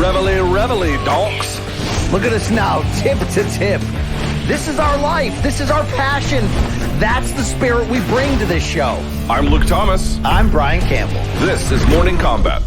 Reveille, donks. Look at us now, tip to tip. This is our life. This is our passion. That's the spirit we bring to this show. I'm Luke Thomas. I'm Brian Campbell. This is Morning Kombat.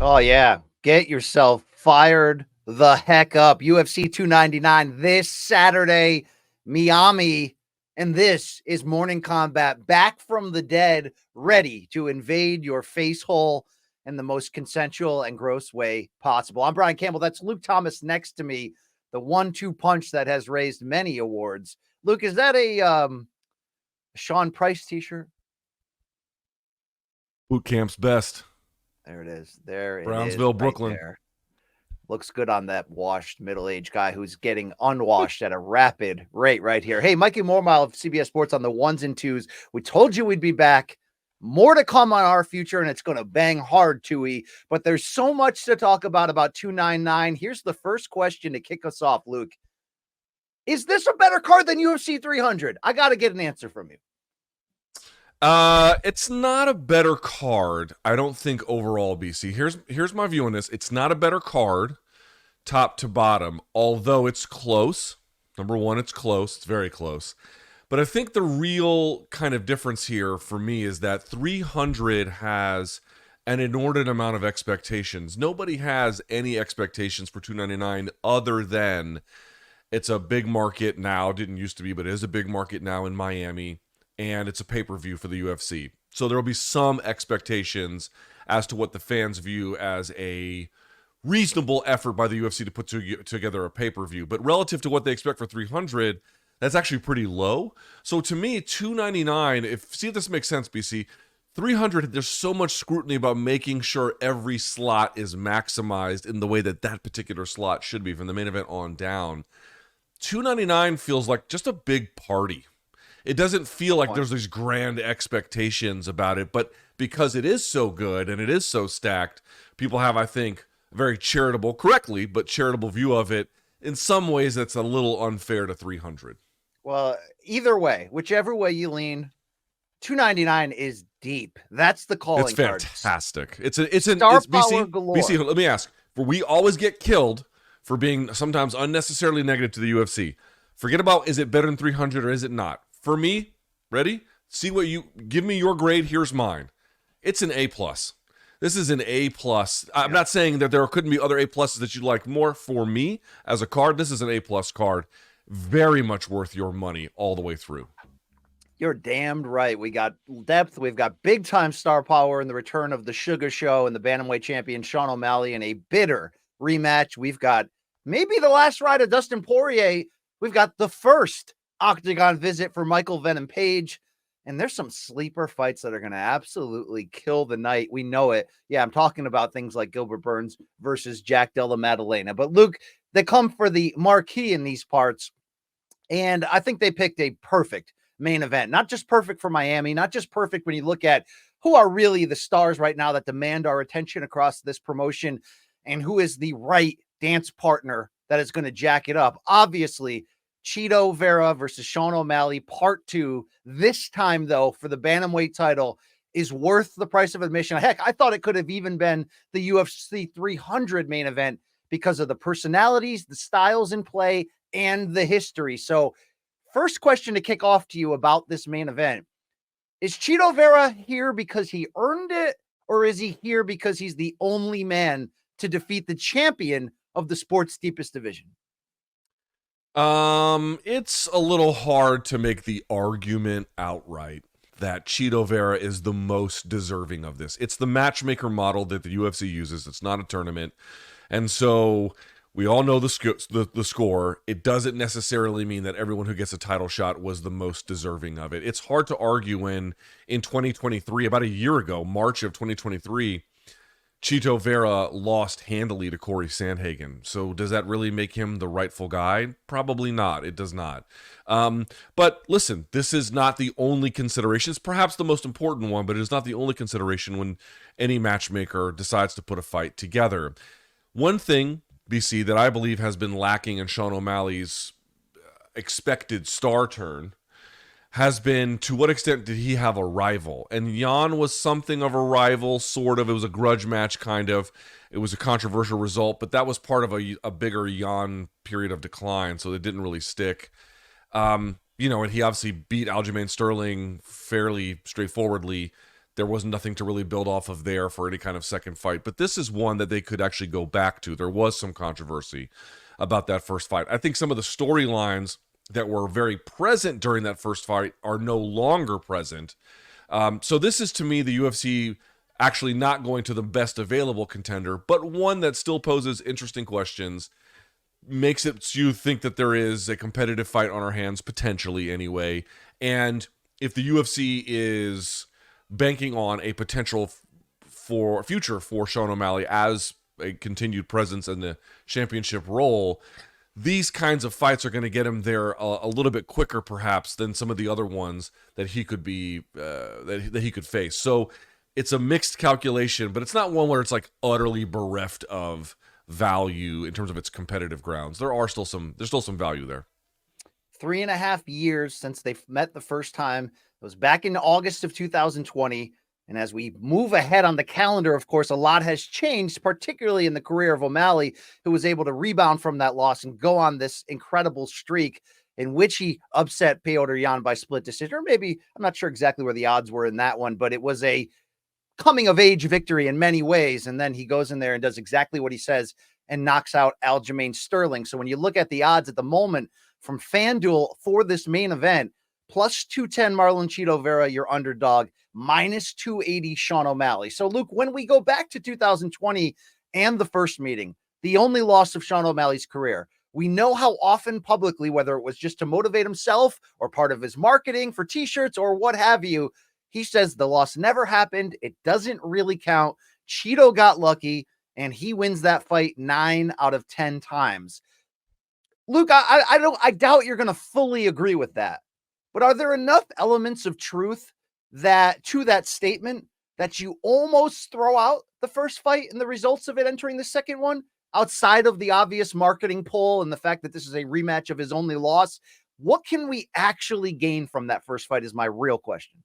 Oh, yeah. Get yourself fired the heck up. UFC 299 this Saturday, Miami. And this is Morning Kombat, back from the dead, ready to invade your face hole in the most consensual and gross way possible. I'm Brian Campbell. That's Luke Thomas next to me, the 1-2 punch that has raised many awards. Luke, is that a Sean Price t-shirt? Boot camp's best. There it is. There it Brownsville, is, Brooklyn. Right there. Looks good on that washed middle-aged guy who's getting unwashed at a rapid rate right here. Hey, Mikey Mormile of CBS Sports on the ones and twos. We told you we'd be back. More to come on our future, and it's going to bang hard, Tui. But there's so much to talk about 299. Here's the first question to kick us off, Luke. Is this a better card than UFC 300? I got to get an answer from you. It's not a better card, I don't think, overall, BC. Here's my view on this. It's not a better card, top to bottom, although it's close. Number one, it's close. It's very close. But I think the real kind of difference here for me is that 300 has an inordinate amount of expectations. Nobody has any expectations for 299 other than it's a big market now. Didn't used to be, but it is a big market now in Miami. And it's a pay-per-view for the UFC. So there will be some expectations as to what the fans view as a reasonable effort by the UFC to put together a pay-per-view. But relative to what they expect for 300, that's actually pretty low. So to me, 299, see if this makes sense, BC, 300, there's so much scrutiny about making sure every slot is maximized in the way that that particular slot should be from the main event on down. 299 feels like just a big party. It doesn't feel like there's these grand expectations about it, but because it is so good and it is so stacked, people have, I think, a very charitable, correctly, but charitable view of it. In some ways, that's a little unfair to 300. Well, either way, whichever way you lean, 299 is deep. That's the calling It's card. fantastic. It's Star power BC, galore. BC, let me ask, we always get killed for being sometimes unnecessarily negative to the UFC. Forget about is it better than 300 or is it not? For me, ready? See what you give me your grade. Here's mine. It's an A+. This is an A+. I'm not saying that there couldn't be other A+ that you like more. For me, as a card, this is an A+ card. Very much worth your money all the way through. You're damned right. We got depth. We've got big-time star power in the return of the Sugar Show and the Bantamweight champion Sean O'Malley in a bitter rematch. We've got maybe the last ride of Dustin Poirier. We've got the first Octagon visit for Michael Venom Page. And there's some sleeper fights that are going to absolutely kill the night. We know it. Yeah, I'm talking about things like Gilbert Burns versus Jack Della Maddalena. But Luke, they come for the marquee in these parts. And I think they picked a perfect main event. Not just perfect for Miami, not just perfect when you look at who are really the stars right now that demand our attention across this promotion and who is the right dance partner that is going to jack it up. Obviously, Chito Vera versus Sean O'Malley, part 2. This time, though, for the Bantamweight title is worth the price of admission. Heck, I thought it could have even been the UFC 300 main event because of the personalities, the styles in play, and the history. So first question to kick off to you about this main event. Is Chito Vera here because he earned it, or is he here because he's the only man to defeat the champion of the sport's deepest division? It's a little hard to make the argument outright that Chito Vera is the most deserving of this. It's the matchmaker model that the UFC uses. It's not a tournament. And so we all know the score. It doesn't necessarily mean that everyone who gets a title shot was the most deserving of it. It's hard to argue when in 2023, about a year ago, March of 2023, Chito Vera lost handily to Corey Sandhagen. So does that really make him the rightful guy? Probably not. It does not. But listen, this is not the only consideration. It's perhaps the most important one, but it is not the only consideration when any matchmaker decides to put a fight together. One thing, BC, that I believe has been lacking in Sean O'Malley's expected star turn has been, to what extent did he have a rival? And Jan was something of a rival, sort of. It was a grudge match, kind of. It was a controversial result, but that was part of a bigger Jan period of decline, so it didn't really stick. And he obviously beat Aljamain Sterling fairly straightforwardly. There was nothing to really build off of there for any kind of second fight. But this is one that they could actually go back to. There was some controversy about that first fight. I think some of the storylines that were very present during that first fight are no longer present. So this is, to me, the UFC actually not going to the best available contender, but one that still poses interesting questions, makes it you think that there is a competitive fight on our hands, potentially anyway. And if the UFC is banking on a potential future for Sean O'Malley as a continued presence in the championship role, these kinds of fights are going to get him there a little bit quicker, perhaps, than some of the other ones that he could be that he could face. So it's a mixed calculation, but it's not one where it's like utterly bereft of value in terms of its competitive grounds. There's still some value there. 3.5 years since they met the first time. It was back in August of 2020. And as we move ahead on the calendar, of course, a lot has changed, particularly in the career of O'Malley, who was able to rebound from that loss and go on this incredible streak in which he upset Petr Yan by split decision. Or maybe, I'm not sure exactly where the odds were in that one, but it was a coming-of-age victory in many ways. And then he goes in there and does exactly what he says and knocks out Aljamain Sterling. So when you look at the odds at the moment from FanDuel for this main event, plus 210 Marlon Chito Vera, your underdog, minus 280 Sean O'Malley. So, Luke, when we go back to 2020 and the first meeting, the only loss of Sean O'Malley's career, we know how often publicly, whether it was just to motivate himself or part of his marketing for T-shirts or what have you, he says the loss never happened. It doesn't really count. Chito got lucky, and he wins that fight 9 out of 10 times. Luke, I doubt you're going to fully agree with that. But are there enough elements of truth to that statement that you almost throw out the first fight and the results of it entering the second one, outside of the obvious marketing pull and the fact that this is a rematch of his only loss? What can we actually gain from that first fight is my real question.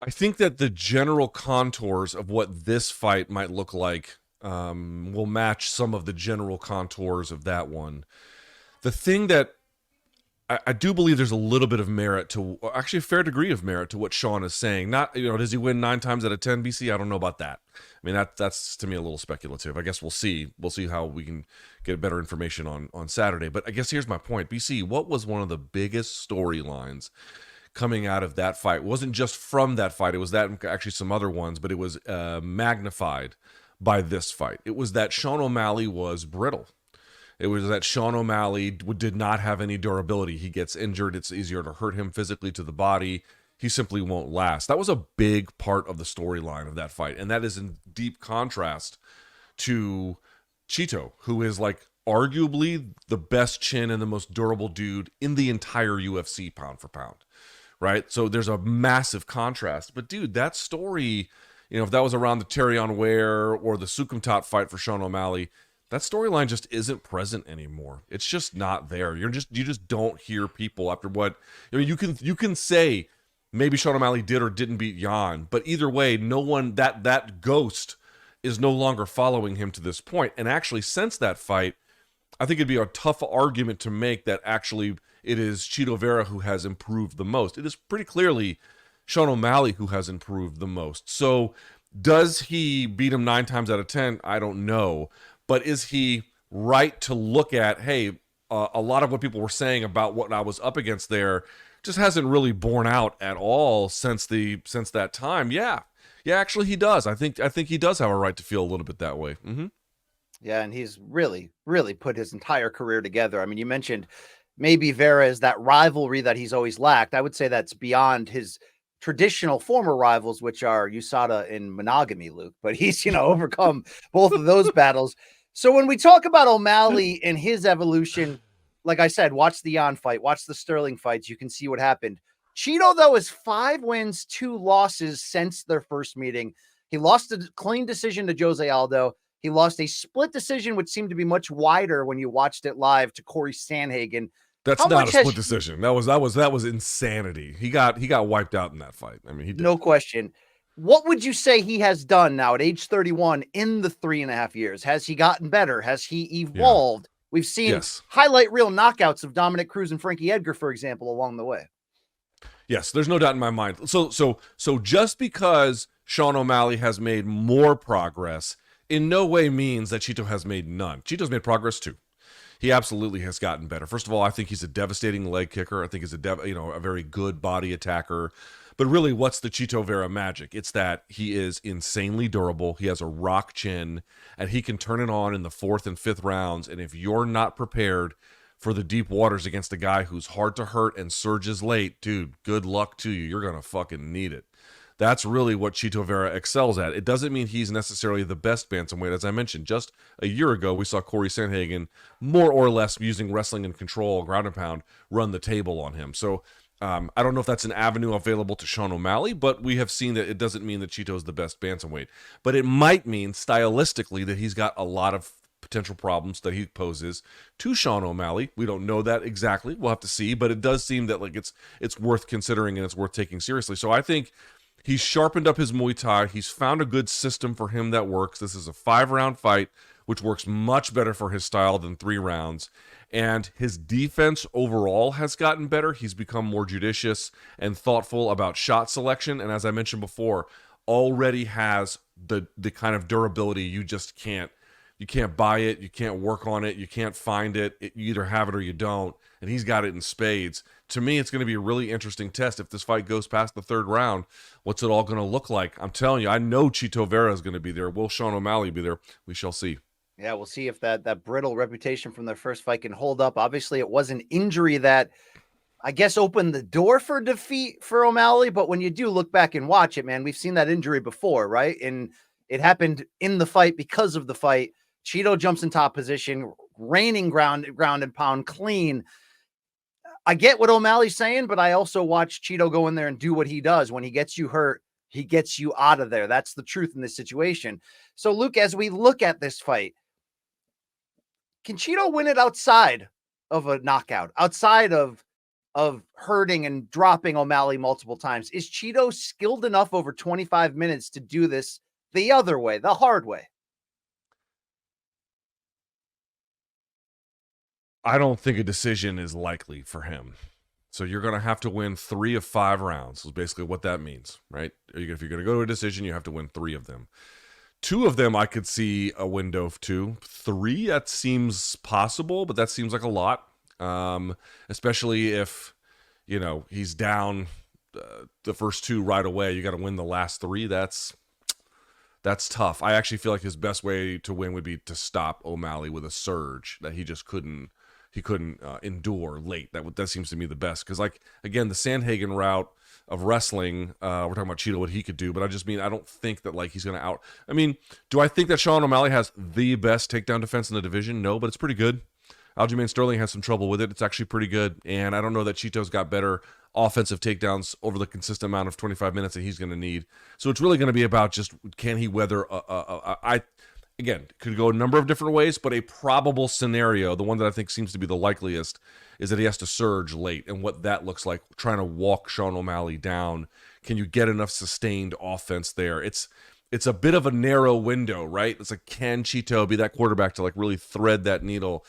I think that the general contours of what this fight might look like will match some of the general contours of that one. The thing that I do believe there's a little bit of merit to, actually a fair degree of merit to what Sean is saying. Not, does he win 9 times out of 10, BC? I don't know about that. I mean, that's to me a little speculative. I guess we'll see. We'll see how we can get better information on Saturday. But I guess here's my point. BC, what was one of the biggest storylines coming out of that fight? It wasn't just from that fight. It was that and actually some other ones, but it was magnified by this fight. It was that Sean O'Malley was brittle. It was that Sean O'Malley did not have any durability. He gets injured. It's easier to hurt him physically to the body. He simply won't last. That was a big part of the storyline of that fight. And that is in deep contrast to Chito, who is like arguably the best chin and the most durable dude in the entire UFC pound for pound, right? So there's a massive contrast. But dude, that story, if that was around the Terrion Ware or the Sukumtat fight for Sean O'Malley, that storyline just isn't present anymore. It's just not there. You just don't hear people after what you can say maybe Sean O'Malley did or didn't beat Jan, but either way, no one that ghost is no longer following him to this point. And actually, since that fight, I think it'd be a tough argument to make that actually it is Chito Vera who has improved the most. It is pretty clearly Sean O'Malley who has improved the most. So does he beat him 9 times out of 10? I don't know. But is he right to look at, hey, a lot of what people were saying about what I was up against there just hasn't really borne out at all since that time? Yeah, actually he does. I think he does have a right to feel a little bit that way. Mm-hmm. Yeah, and he's really, really put his entire career together. I mean, you mentioned maybe Vera is that rivalry that he's always lacked. I would say that's beyond his traditional former rivals, which are USADA and monogamy, Luke. But he's, overcome both of those battles. So when we talk about O'Malley and his evolution, like I said, watch the Jan fight, watch the Sterling fights. You can see what happened. Chito, though, is 5 wins, 2 losses since their first meeting. He lost a clean decision to Jose Aldo. He lost a split decision, which seemed to be much wider when you watched it live, to Corey Sandhagen. That's How not much a has split decision. That was insanity. He got wiped out in that fight. I mean, he did. no question. What would you say he has done now at age 31 in the 3.5 years? Has he gotten better? Has he evolved? We've seen Yes. highlight reel knockouts of Dominic Cruz and Frankie Edgar, for example, along the way. Yes, there's no doubt in my mind. So just because Sean O'Malley has made more progress in no way means that Chito has made none. Chito's made progress too. He absolutely has gotten better. First of all, I think he's a devastating leg kicker. I think he's a very good body attacker. But really, what's the Chito Vera magic? It's that he is insanely durable. He has a rock chin, and he can turn it on in the 4th and 5th rounds. And if you're not prepared for the deep waters against a guy who's hard to hurt and surges late, dude, good luck to you. You're going to fucking need it. That's really what Chito Vera excels at. It doesn't mean he's necessarily the best bantamweight. As I mentioned, just a year ago, we saw Corey Sandhagen more or less using wrestling and control, ground and pound, run the table on him. So I don't know if that's an avenue available to Sean O'Malley, but we have seen that it doesn't mean that Chito is the best bantamweight. But it might mean stylistically that he's got a lot of potential problems that he poses to Sean O'Malley. We don't know that exactly. We'll have to see, but it does seem that like it's worth considering and it's worth taking seriously. So I think he's sharpened up his Muay Thai. He's found a good system for him that works. This is a 5-round fight, which works much better for his style than 3 rounds. And his defense overall has gotten better. He's become more judicious and thoughtful about shot selection. And as I mentioned before, already has the kind of durability you just can't. You can't buy it. You can't work on it. You can't find it. You either have it or you don't. And he's got it in spades. To me, it's going to be a really interesting test. If this fight goes past the 3rd round, what's it all going to look like? I'm telling you, I know Chito Vera is going to be there. Will Sean O'Malley be there? We shall see. Yeah, we'll see if that brittle reputation from their first fight can hold up. Obviously, it was an injury that I guess opened the door for defeat for O'Malley. But when you do look back and watch it, man, we've seen that injury before, right? And it happened in the fight because of the fight. Chito jumps in top position, raining ground and pound clean. I get what O'Malley's saying, but I also watch Chito go in there and do what he does. When he gets you hurt, he gets you out of there. That's the truth in this situation. So, Luke, as we look at this fight, can Chito win it outside of a knockout, outside of hurting and dropping O'Malley multiple times? Is Chito skilled enough over 25 minutes to do this the other way, the hard way? I don't think a decision is likely for him. So you're going to have to win 3 of 5 rounds is basically what that means, right? If you're going to go to a decision, you have to win 3 of them. 2 of them, I could see a window of 2. 3, that seems possible, but that seems like a lot. Especially if, he's down the first 2 right away. You got to win the last 3. That's tough. I actually feel like his best way to win would be to stop O'Malley with a surge that he just couldn't endure late. That seems to me the best. Because, again, the Sandhagen route of wrestling, we're talking about Chito, what he could do, but I just mean I don't think that, he's going to out... I mean, do I think that Sean O'Malley has the best takedown defense in the division? No, but it's pretty good. Aljamain Sterling has some trouble with it. It's actually pretty good. And I don't know that Chito's got better offensive takedowns over the consistent amount of 25 minutes that he's going to need. So it's really going to be about just, can he weather again, could go a number of different ways, but a probable scenario, the one that I think seems to be the likeliest, is that he has to surge late, and what that looks like, trying to walk Sean O'Malley down. Can you get enough sustained offense there? It's a bit of a narrow window, right? It's like, can Chito be that quarterback to really thread that needle?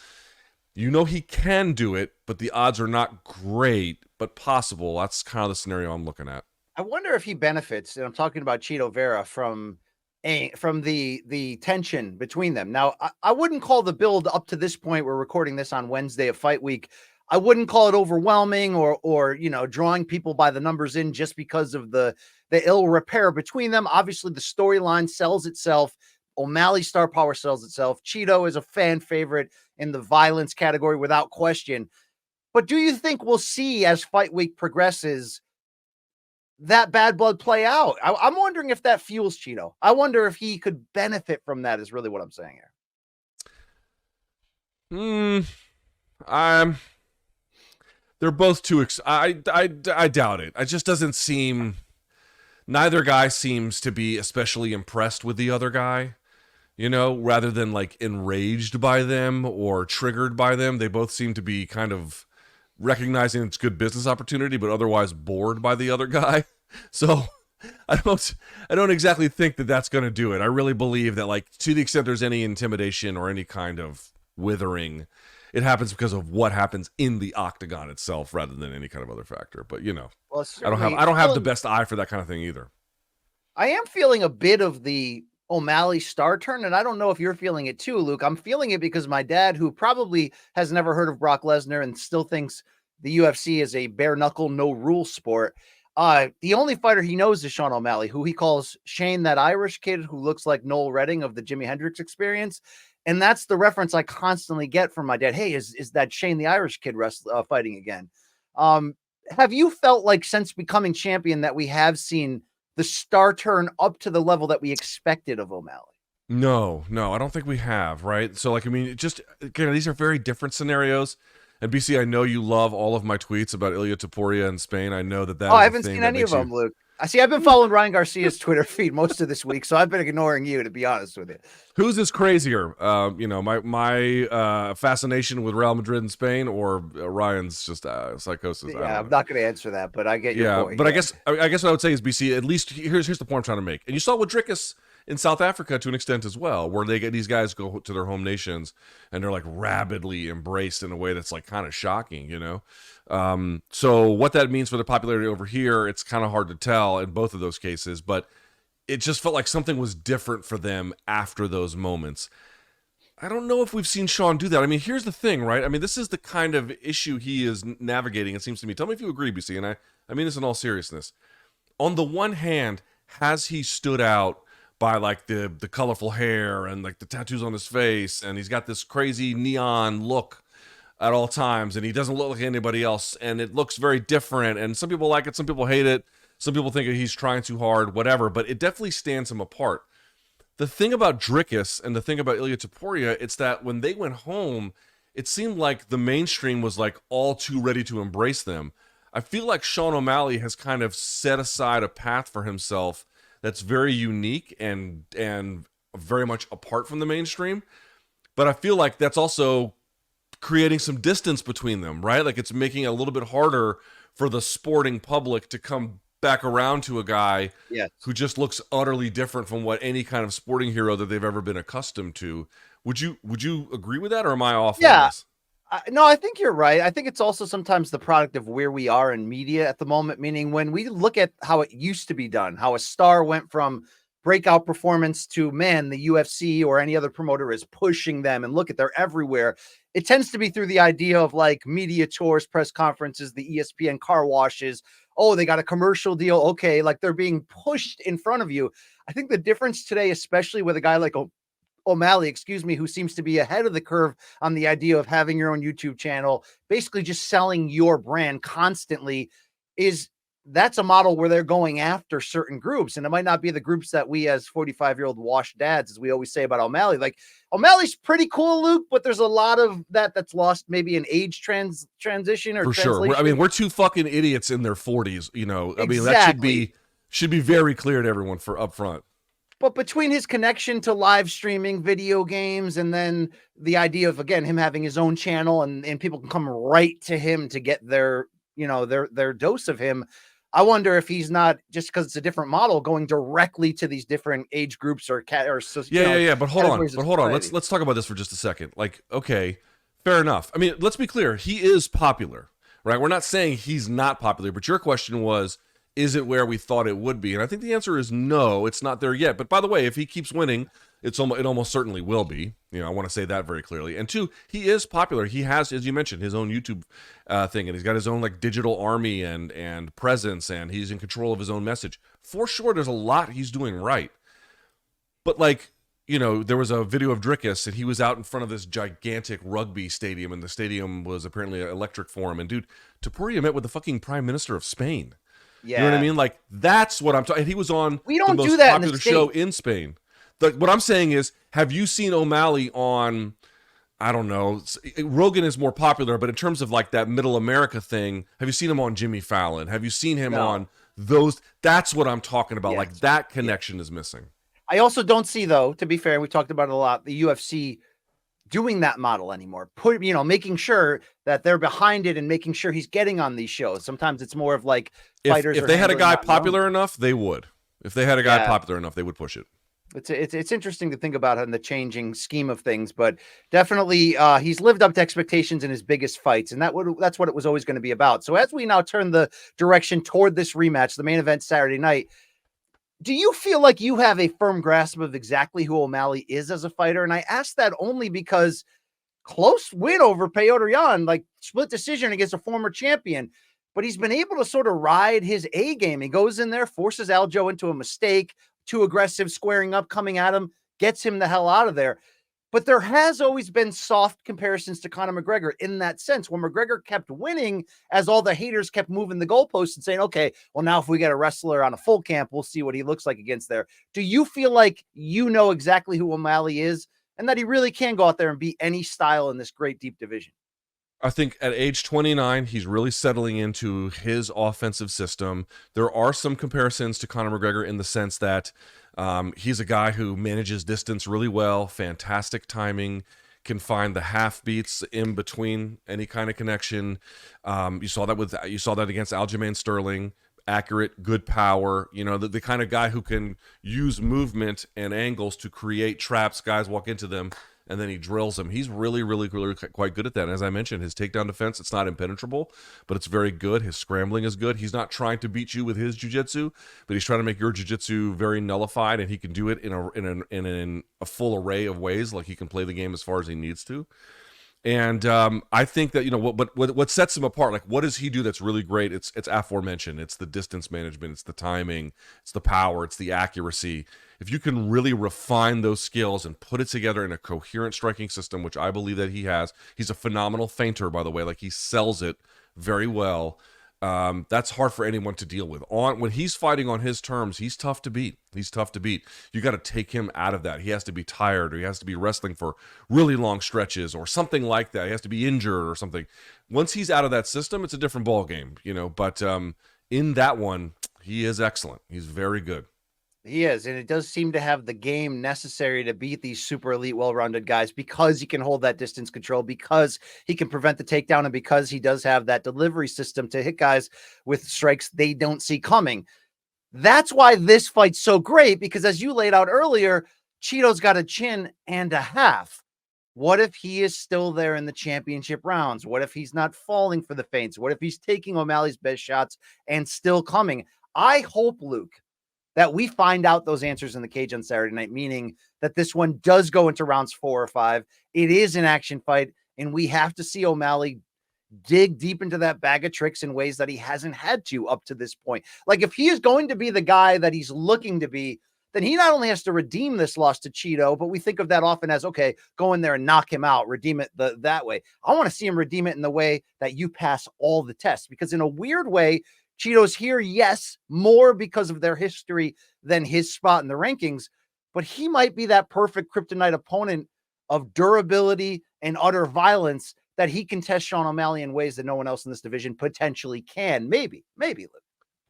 He can do it, but the odds are not great, but possible. That's kind of the scenario I'm looking at. I wonder if he benefits, and I'm talking about Chito Vera, from the tension between them. Now, I wouldn't call the build up to this point. We're recording this on Wednesday of fight week. I wouldn't call it overwhelming or drawing people by the numbers in just because of the ill repair between them. Obviously, the storyline sells itself. O'Malley's star power sells itself. Chito is a fan favorite in the violence category without question. But do you think we'll see, as fight week progresses, that bad blood play out? I'm wondering if that fuels Chito. I wonder if he could benefit from that, is really what I'm saying here. They're both too I doubt it. It just doesn't seem, neither guy seems to be especially impressed with the other guy, rather than enraged by them or triggered by them. They both seem to be kind of recognizing it's good business opportunity, but otherwise bored by the other guy. So I don't exactly think that that's going to do it. I really believe that, like, to the extent there's any intimidation or any kind of withering, it happens because of what happens in the octagon itself rather than any kind of other factor. But, you know, Well, I don't have the best eye for that kind of thing either. I am feeling a bit of the O'Malley star turn, and I don't know if you're feeling it too, Luke. I'm feeling it because my dad, who probably has never heard of Brock Lesnar and still thinks the UFC is a bare knuckle, no rule sport. The only fighter he knows is Sean O'Malley, who he calls Shane, that Irish kid who looks like Noel Redding of the Jimi Hendrix Experience. And that's the reference I constantly get from my dad. Hey, is that Shane the Irish kid fighting again? Have you felt like since becoming champion that we have seen the star turn up to the level that we expected of O'Malley? No, I don't think we have, right? So, like, I mean, just, again, these are very different scenarios. And BC, I know you love all of my tweets about Ilia Topuria in Spain. I know that I haven't seen any of them, Luke. I've been following Ryan Garcia's Twitter feed most of this week, so I've been ignoring you, to be honest with you. Whose is crazier? My fascination with Real Madrid in Spain, or Ryan's just psychosis? Yeah, I'm not going to answer that, but I get your point. But I guess what I would say is, BC, at least here's the point I'm trying to make. And you saw with Drickus in South Africa to an extent as well, where they get these guys go to their home nations and they're like rabidly embraced in a way that's like kind of shocking, you know? So what that means for the popularity over here, it's kind of hard to tell in both of those cases, but it just felt like something was different for them after those moments. I don't know if we've seen Sean do that. I mean, here's the thing, right? I mean, this is the kind of issue he is navigating, it seems to me. Tell me if you agree, BC, and I mean this in all seriousness. On the one hand, has he stood out by like the colorful hair and like the tattoos on his face, and he's got this crazy neon look at all times, and he doesn't look like anybody else, and it looks very different, and some people like it, some people hate it, some people think he's trying too hard, whatever, but it definitely stands him apart. The thing about Drickus and the thing about Ilia Topuria, it's that when they went home, it seemed like the mainstream was like all too ready to embrace them. I feel like Sean O'Malley has kind of set aside a path for himself that's very unique and very much apart from the mainstream. But I feel like that's also creating some distance between them, right? Like it's making it a little bit harder for the sporting public to come back around to a guy who just looks utterly different from what any kind of sporting hero that they've ever been accustomed to. Would you agree with that, or am I off on this? No, I think you're right. I think it's also sometimes the product of where we are in media at the moment, meaning when we look at how it used to be done, how a star went from breakout performance to, man, the UFC or any other promoter is pushing them, and look at, they're everywhere. It tends to be through the idea of like media tours, press conferences, the ESPN car washes. Oh, they got a commercial deal. Okay, like they're being pushed in front of you. I think the difference today, especially with a guy like O'Malley, who seems to be ahead of the curve on the idea of having your own YouTube channel, basically just selling your brand constantly, that's a model where they're going after certain groups. And it might not be the groups that we as 45-year-old washed dads, as we always say about O'Malley. Like O'Malley's pretty cool, Luke, but there's a lot of that's lost maybe an age transition or for sure. I mean, we're two fucking idiots in their 40s, you know. I mean, that should be very clear to everyone for up front. But between his connection to live streaming video games and then the idea of, again, him having his own channel and people can come right to him to get their dose of him, I wonder if he's not, just because it's a different model, going directly to these different age groups or yeah. But hold on. Let's talk about this for just a second. Like, okay, fair enough. I mean, let's be clear. He is popular, right? We're not saying he's not popular, but your question was, is it where we thought it would be? And I think the answer is no, it's not there yet. But by the way, if he keeps winning, it almost certainly will be. You know, I want to say that very clearly. And two, he is popular. He has, as you mentioned, his own YouTube thing, and he's got his own like digital army and presence, and he's in control of his own message. For sure, there's a lot he's doing right. But like, you know, there was a video of Drickus, and he was out in front of this gigantic rugby stadium, and the stadium was apparently electric for him. And dude, Topuria met with the fucking Prime Minister of Spain. Yeah. You know what I mean? Like, that's what I'm talking. He was on the most popular show in Spain. What I'm saying is, have you seen O'Malley on, I don't know, Rogan is more popular, but in terms of like that middle America thing, have you seen him on Jimmy Fallon? Have you seen him on those? That's what I'm talking about. Yes. Like that connection is missing. I also don't see, though, to be fair, we talked about it a lot, the UFC doing that model anymore. Making sure that they're behind it and making sure he's getting on these shows. Sometimes it's more of like fighters. If they had a guy popular enough, they would. If they had a guy popular enough, they would push it. It's interesting to think about in the changing scheme of things, but definitely he's lived up to expectations in his biggest fights, and that's what it was always going to be about. So as we now turn the direction toward this rematch, the main event Saturday night, do you feel like you have a firm grasp of exactly who O'Malley is as a fighter? And I ask that only because close win over Petr Yan, like split decision against a former champion, but he's been able to sort of ride his A game. He goes in there, forces Aljo into a mistake, too aggressive, squaring up, coming at him, gets him the hell out of there. But there has always been soft comparisons to Conor McGregor in that sense, when McGregor kept winning as all the haters kept moving the goalposts and saying, okay, well, now if we get a wrestler on a full camp, we'll see what he looks like against there. Do you feel like you know exactly who O'Malley is and that he really can go out there and beat any style in this great deep division? I think at age 29, he's really settling into his offensive system. There are some comparisons to Conor McGregor in the sense that he's a guy who manages distance really well, fantastic timing, can find the half beats in between any kind of connection. You saw that against Aljamain Sterling. Accurate, good power, the kind of guy who can use movement and angles to create traps. Guys walk into them and then he drills them. He's really, really, really quite good at that. And as I mentioned, his takedown defense, it's not impenetrable, but it's very good. His scrambling is good. He's not trying to beat you with his jiu-jitsu, but he's trying to make your jiu-jitsu very nullified, and he can do it in a full array of ways. Like, he can play the game as far as he needs to. And I think that, what sets him apart, like, what does he do that's really great? It's aforementioned. It's the distance management. It's the timing. It's the power. It's the accuracy. If you can really refine those skills and put it together in a coherent striking system, which I believe that he has, he's a phenomenal feinter, by the way. Like, he sells it very well. That's hard for anyone to deal with. When he's fighting on his terms, he's tough to beat. You got to take him out of that. He has to be tired, or he has to be wrestling for really long stretches or something like that. He has to be injured or something. Once he's out of that system, it's a different ball game, But in that one, he is excellent. He's very good. He is, and it does seem to have the game necessary to beat these super elite, well-rounded guys, because he can hold that distance control, because he can prevent the takedown, and because he does have that delivery system to hit guys with strikes they don't see coming. That's why this fight's so great, because as you laid out earlier, Chito's got a chin and a half. What if he is still there in the championship rounds? What if he's not falling for the feints? What if he's taking O'Malley's best shots and still coming? I hope, Luke, that we find out those answers in the cage on Saturday night, meaning that this one does go into rounds 4 or 5. It is an action fight, and we have to see O'Malley dig deep into that bag of tricks in ways that he hasn't had to up to this point. Like, if he is going to be the guy that he's looking to be, then he not only has to redeem this loss to Chito, but we think of that often as, okay, go in there and knock him out, redeem it that way. I want to see him redeem it in the way that you pass all the tests, because in a weird way, Chito's here, yes, more because of their history than his spot in the rankings, but he might be that perfect kryptonite opponent of durability and utter violence that he can test Sean O'Malley in ways that no one else in this division potentially can. Maybe.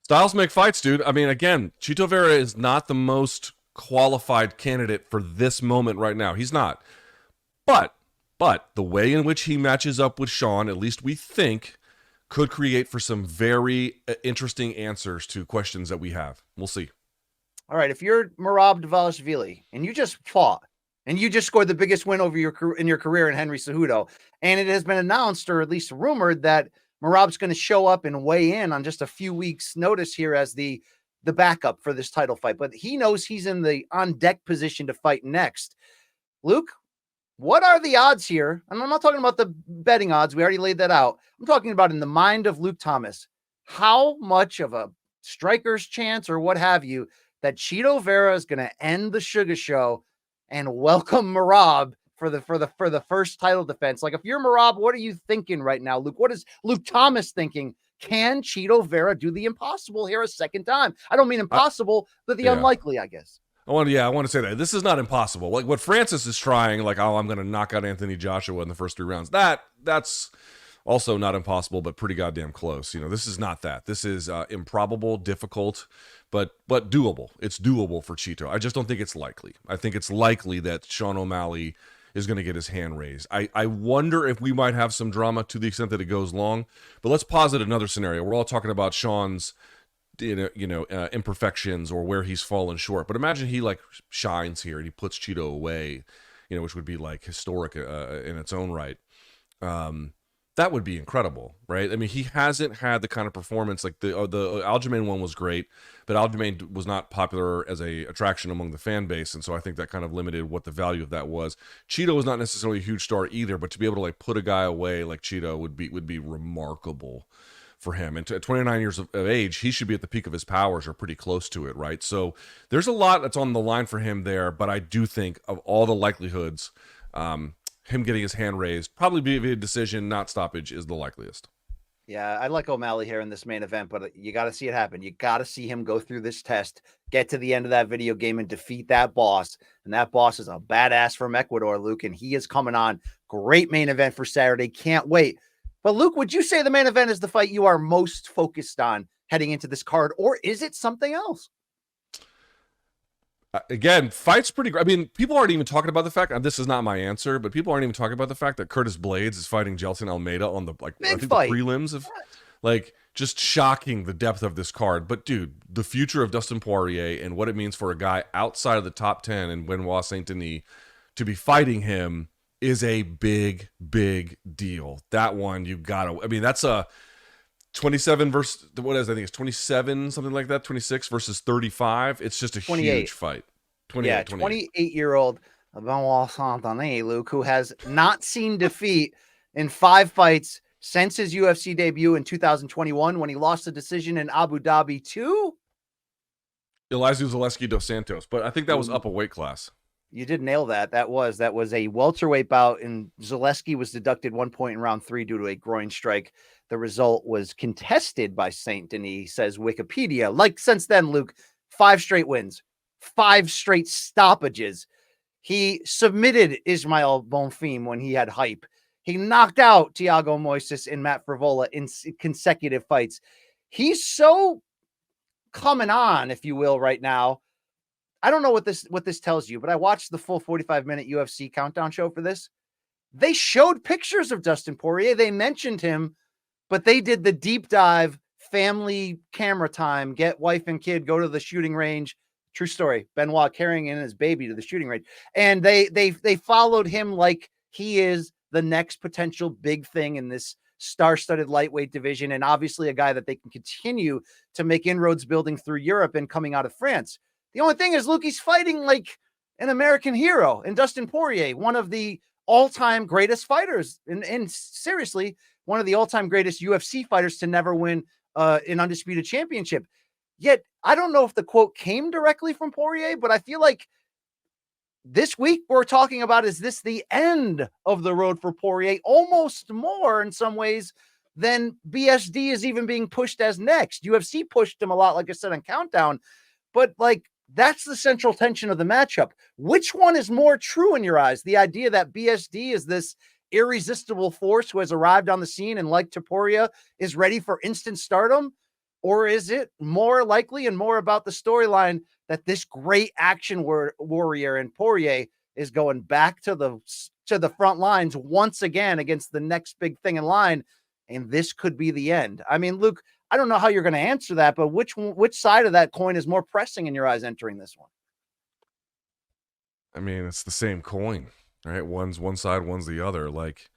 Styles make fights, dude. I mean, again, Chito Vera is not the most qualified candidate for this moment right now. He's not. But the way in which he matches up with Sean, at least we think, could create for some very interesting answers to questions that we have. We'll see. All right, if you're Merab Dvalishvili and you just fought and you just scored the biggest win over your career in Henry Cejudo, and it has been announced, or at least rumored, that Merab's going to show up and weigh in on just a few weeks' notice here as the backup for this title fight, but he knows he's in the on-deck position to fight next. Luke, what are the odds here? And I'm not talking about the betting odds. We already laid that out. I'm talking about in the mind of Luke Thomas. How much of a striker's chance or what have you that Chito Vera is going to end the Sugar Show and welcome Merab for the first title defense? Like, if you're Merab, what are you thinking right now, Luke? What is Luke Thomas thinking? Can Chito Vera do the impossible here a second time? I don't mean impossible, but the unlikely, I guess. I want to say that this is not impossible. Like, what Francis is trying, like, I'm going to knock out Anthony Joshua in the first 3 rounds. That's also not impossible, but pretty goddamn close. This is not that. This is improbable, difficult, but doable. It's doable for Chito. I just don't think it's likely. I think it's likely that Sean O'Malley is going to get his hand raised. I wonder if we might have some drama to the extent that it goes long. But let's posit another scenario. We're all talking about Sean's imperfections or where he's fallen short. But imagine he like shines here and he puts Chito away, which would be like historic in its own right. That would be incredible, right? I mean, he hasn't had the kind of performance like the Aljamain one was great, but Aljamain was not popular as a attraction among the fan base, and so I think that kind of limited what the value of that was. Chito was not necessarily a huge star either, but to be able to like put a guy away like Chito would be remarkable for him. And at 29 years of age, he should be at the peak of his powers or pretty close to it, right? So there's a lot that's on the line for him there, but I do think of all the likelihoods, him getting his hand raised, probably be a decision, not stoppage, is the likeliest. Yeah, I like O'Malley here in this main event, but you got to see it happen. You got to see him go through this test, get to the end of that video game and defeat that boss. And that boss is a badass from Ecuador, Luke, and he is coming on. Great main event for Saturday. Can't wait. But Luke, would you say the main event is the fight you are most focused on heading into this card, or is it something else? Again, fight's pretty great. I mean, people aren't even talking about the fact, this is not my answer, but people aren't even talking about the fact that Curtis Blades is fighting Gelson Almeida on the, like, I think the prelims of, like, just shocking the depth of this card. But dude, the future of Dustin Poirier and what it means for a guy outside of the top 10 in Benoit Saint-Denis to be fighting him is a big, big deal. That one, you gotta, I mean, that's a 27 versus, what is, I think it's 27, something like that, 26 versus 35. It's just a 28. huge fight. 28-year-old Benoit Sanit-Denis, Luke, who has not seen defeat in 5 fights since his UFC debut in 2021 when he lost a decision in Abu Dhabi to Elizeu Zaleski dos Santos, but I think that was up a weight class. You did nail that. That was a welterweight bout, and Zaleski was deducted 1 point in round 3 due to a groin strike. The result was contested by Saint-Denis, says Wikipedia. Like, since then, Luke, 5 straight wins, 5 straight stoppages. He submitted Ismael Bonfim when he had hype. He knocked out Thiago Moises and Matt Frivola in consecutive fights. He's so coming on, if you will, right now. I don't know what this tells you, but I watched the full 45-minute UFC countdown show for this. They showed pictures of Dustin Poirier. They mentioned him, but they did the deep dive, family camera time, get wife and kid, go to the shooting range. True story. Benoit carrying in his baby to the shooting range. And they followed him like he is the next potential big thing in this star-studded lightweight division. And obviously a guy that they can continue to make inroads building through Europe and coming out of France. The only thing is, Luke, he's fighting like an American hero in Dustin Poirier, one of the all-time greatest fighters, and seriously, one of the all-time greatest UFC fighters to never win an undisputed championship. Yet, I don't know if the quote came directly from Poirier, but I feel like this week we're talking about, is this the end of the road for Poirier? Almost more in some ways than BSD is even being pushed as next. UFC pushed him a lot, like I said, on Countdown, but like, that's the central tension of the matchup. Which one is more true in your eyes? The idea that BSD is this irresistible force who has arrived on the scene and, like Poirier, is ready for instant stardom? Or is it more likely and more about the storyline that this great action warrior in Poirier is going back to the front lines once again against the next big thing in line, and this could be the end? I mean, Luke, I don't know how you're going to answer that, but which side of that coin is more pressing in your eyes entering this one? I mean, it's the same coin, right? One's one side, one's the other. Like,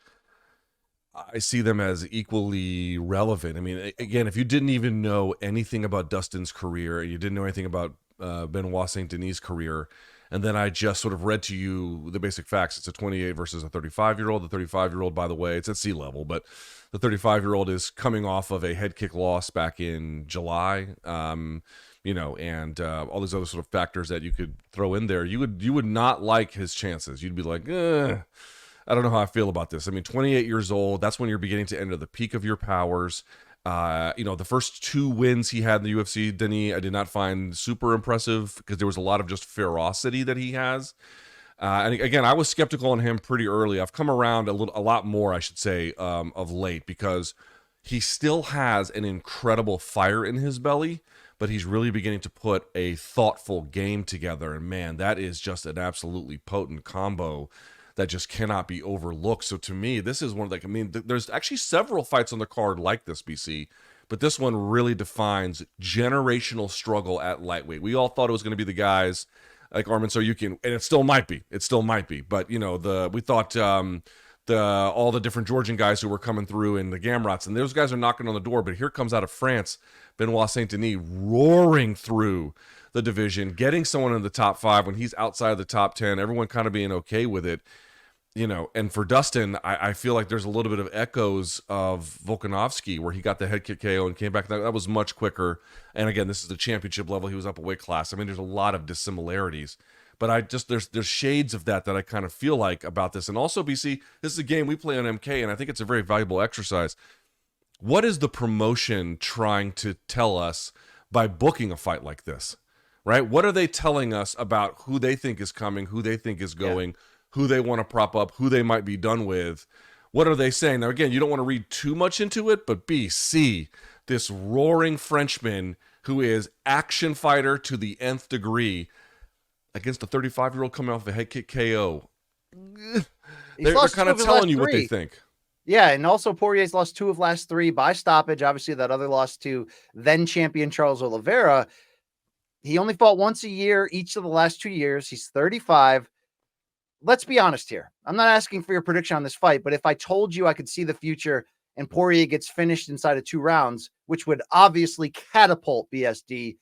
I see them as equally relevant. I mean, again, if you didn't even know anything about Dustin's career, and you didn't know anything about Benoit Saint-Denis' career, and then I just sort of read to you the basic facts. It's a 28 versus a 35-year-old. The 35-year-old, by the way, it's at sea level, but the 35-year-old is coming off of a head kick loss back in July, and all these other sort of factors that you could throw in there. You would not like his chances. You'd be like, I don't know how I feel about this. I mean, 28 years old, that's when you're beginning to enter the peak of your powers. The first 2 wins he had in the UFC, Denis, I did not find super impressive because there was a lot of just ferocity that he has. And again, I was skeptical on him pretty early. I've come around a lot more, I should say, of late, because he still has an incredible fire in his belly, but he's really beginning to put a thoughtful game together. And man, that is just an absolutely potent combo that just cannot be overlooked. So to me, this is one of there's actually several fights on the card like this, BC, but this one really defines generational struggle at lightweight. We all thought it was going to be the guys like Arman Tsarukyan, and it still might be. But we thought all the different Georgian guys who were coming through in the Gamrots, and those guys are knocking on the door. But here comes out of France, Benoit Saint-Denis roaring through the division, getting someone in the top 5 when he's outside of the top 10. Everyone kind of being okay with it. And for Dustin, I feel like there's a little bit of echoes of Volkanovski, where he got the head kick KO and came back. That was much quicker. And again, this is the championship level. He was up a weight class. I mean, there's a lot of dissimilarities. But there's shades of that I kind of feel like about this. And also, BC, this is a game we play on MK, and I think it's a very valuable exercise. What is the promotion trying to tell us by booking a fight like this? Right? What are they telling us about who they think is coming, who they think is going, who they want to prop up, who they might be done with? What are they saying? Now, again, you don't want to read too much into it, but BC, this roaring Frenchman who is action fighter to the nth degree against a 35-year-old coming off a head kick KO. They're kind of telling you what they think. Yeah, and also Poirier's lost 2 of last 3 by stoppage. Obviously, that other loss to then-champion Charles Oliveira. He only fought once a year each of the last 2 years. He's 35. Let's be honest here. I'm not asking for your prediction on this fight, but if I told you I could see the future and Poirier gets finished inside of 2 rounds, which would obviously catapult BSD,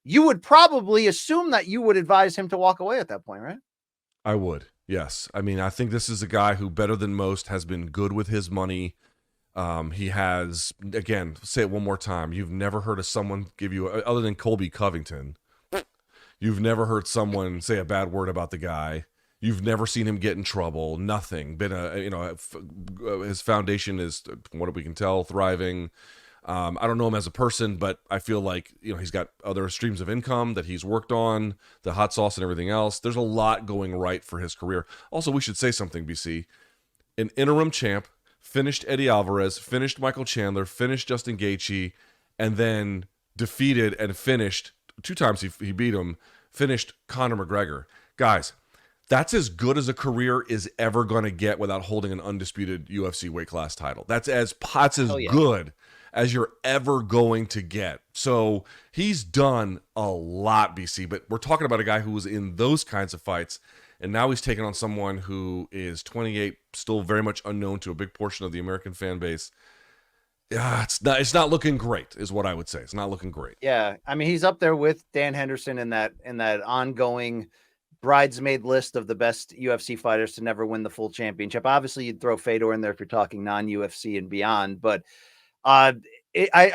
you would probably assume that you would advise him to walk away at that point, right? I would, yes. I mean, I think this is a guy who, better than most, has been good with his money. He has, again, say it one more time, you've never heard of someone give you, other than Colby Covington, you've never heard someone say a bad word about the guy. You've never seen him get in trouble. Nothing. His foundation is, from what we can tell, thriving. I don't know him as a person, but I feel like he's got other streams of income that he's worked on, the hot sauce and everything else. There's a lot going right for his career. Also, we should say something, BC. An interim champ, finished Eddie Alvarez, finished Michael Chandler, finished Justin Gaethje, and then defeated and finished 2 times he beat him, finished Conor McGregor. Guys, that's as good as a career is ever going to get without holding an undisputed UFC weight class title. That's as good as you're ever going to get. So he's done a lot, BC, but we're talking about a guy who was in those kinds of fights, and now he's taking on someone who is 28, still very much unknown to a big portion of the American fan base. Yeah, it's not looking great, is what I would say. It's not looking great. Yeah, I mean, he's up there with Dan Henderson in that ongoing bridesmaid list of the best UFC fighters to never win the full championship. Obviously, you'd throw Fedor in there if you're talking non-UFC and beyond, but I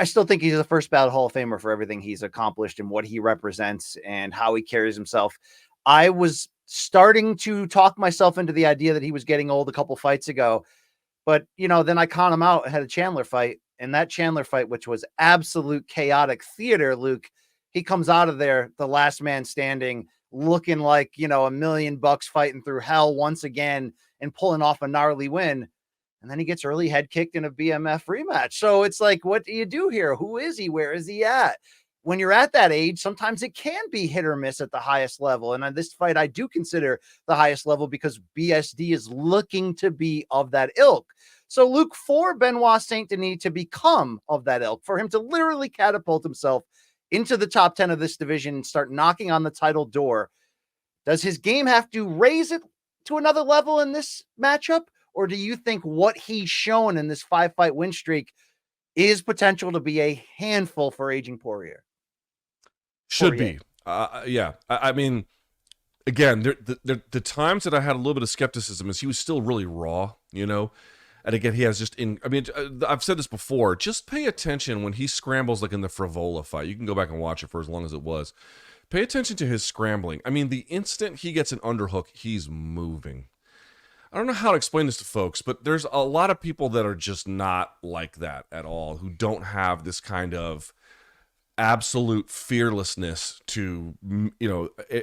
still think he's the first ballot Hall of Famer for everything he's accomplished and what he represents and how he carries himself. I was starting to talk myself into the idea that he was getting old a couple fights ago, but then I con him out ahead of Chandler fight, and that Chandler fight, which was absolute chaotic theater, Luke, he comes out of there the last man standing, looking like $1 million fighting through hell once again and pulling off a gnarly win. And then he gets early head kicked in a BMF rematch. So it's like, what do you do here? Who is he? Where is he at? When you're at that age, sometimes it can be hit or miss at the highest level. And on this fight, I do consider the highest level because BSD is looking to be of that ilk. So Luke, for Benoit Saint-Denis to become of that ilk, for him to literally catapult himself into the top 10 of this division and start knocking on the title door, does his game have to raise it to another level in this matchup? Or do you think what he's shown in this 5-fight win streak is potential to be a handful for aging Poirier? Should be. Yeah. I mean, again, the times that I had a little bit of skepticism is he was still really raw, And again, he has I've said this before, just pay attention when he scrambles like in the Frivola fight. You can go back and watch it for as long as it was. Pay attention to his scrambling. I mean, the instant he gets an underhook, he's moving. I don't know how to explain this to folks, but there's a lot of people that are just not like that at all, who don't have this kind of absolute fearlessness to,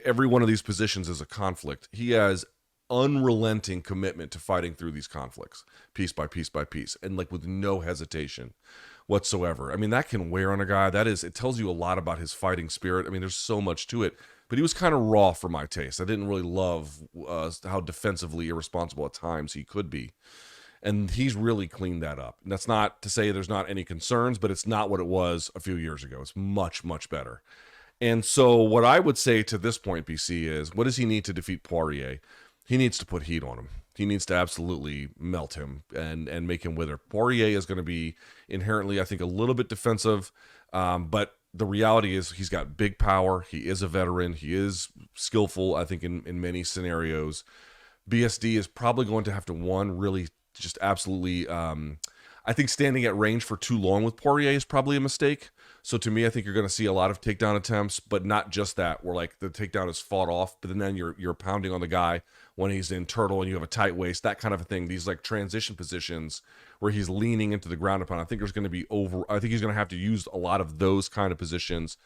every one of these positions is a conflict. He has unrelenting commitment to fighting through these conflicts, piece by piece by piece, and like with no hesitation whatsoever. I mean, that can wear on a guy. It tells you a lot about his fighting spirit. I mean, there's so much to it. but he was kind of raw for my taste. I didn't really love how defensively irresponsible at times he could be. And he's really cleaned that up. And that's not to say there's not any concerns, but it's not what it was a few years ago. It's much, much better. And so what I would say to this point, BC, is what does he need to defeat Poirier? He needs to put heat on him. He needs to absolutely melt him and make him wither. Poirier is going to be inherently, I think, a little bit defensive, but the reality is he's got big power. He is a veteran. He is skillful, I think, in many scenarios. BSD is probably going to have to, really just absolutely, I think standing at range for too long with Poirier is probably a mistake. So to me, I think you're going to see a lot of takedown attempts, but not just that, where like the takedown is fought off, but then you're pounding on the guy when he's in turtle and you have a tight waist, that kind of a thing. These like transition positions where he's leaning into the ground and pound. I think he's going to have to use a lot of those kind of positions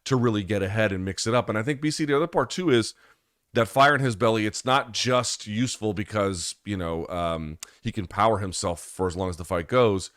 to really get ahead and mix it up. And I think BC, the other part too is that fire in his belly, it's not just useful because, he can power himself for as long as the fight goes.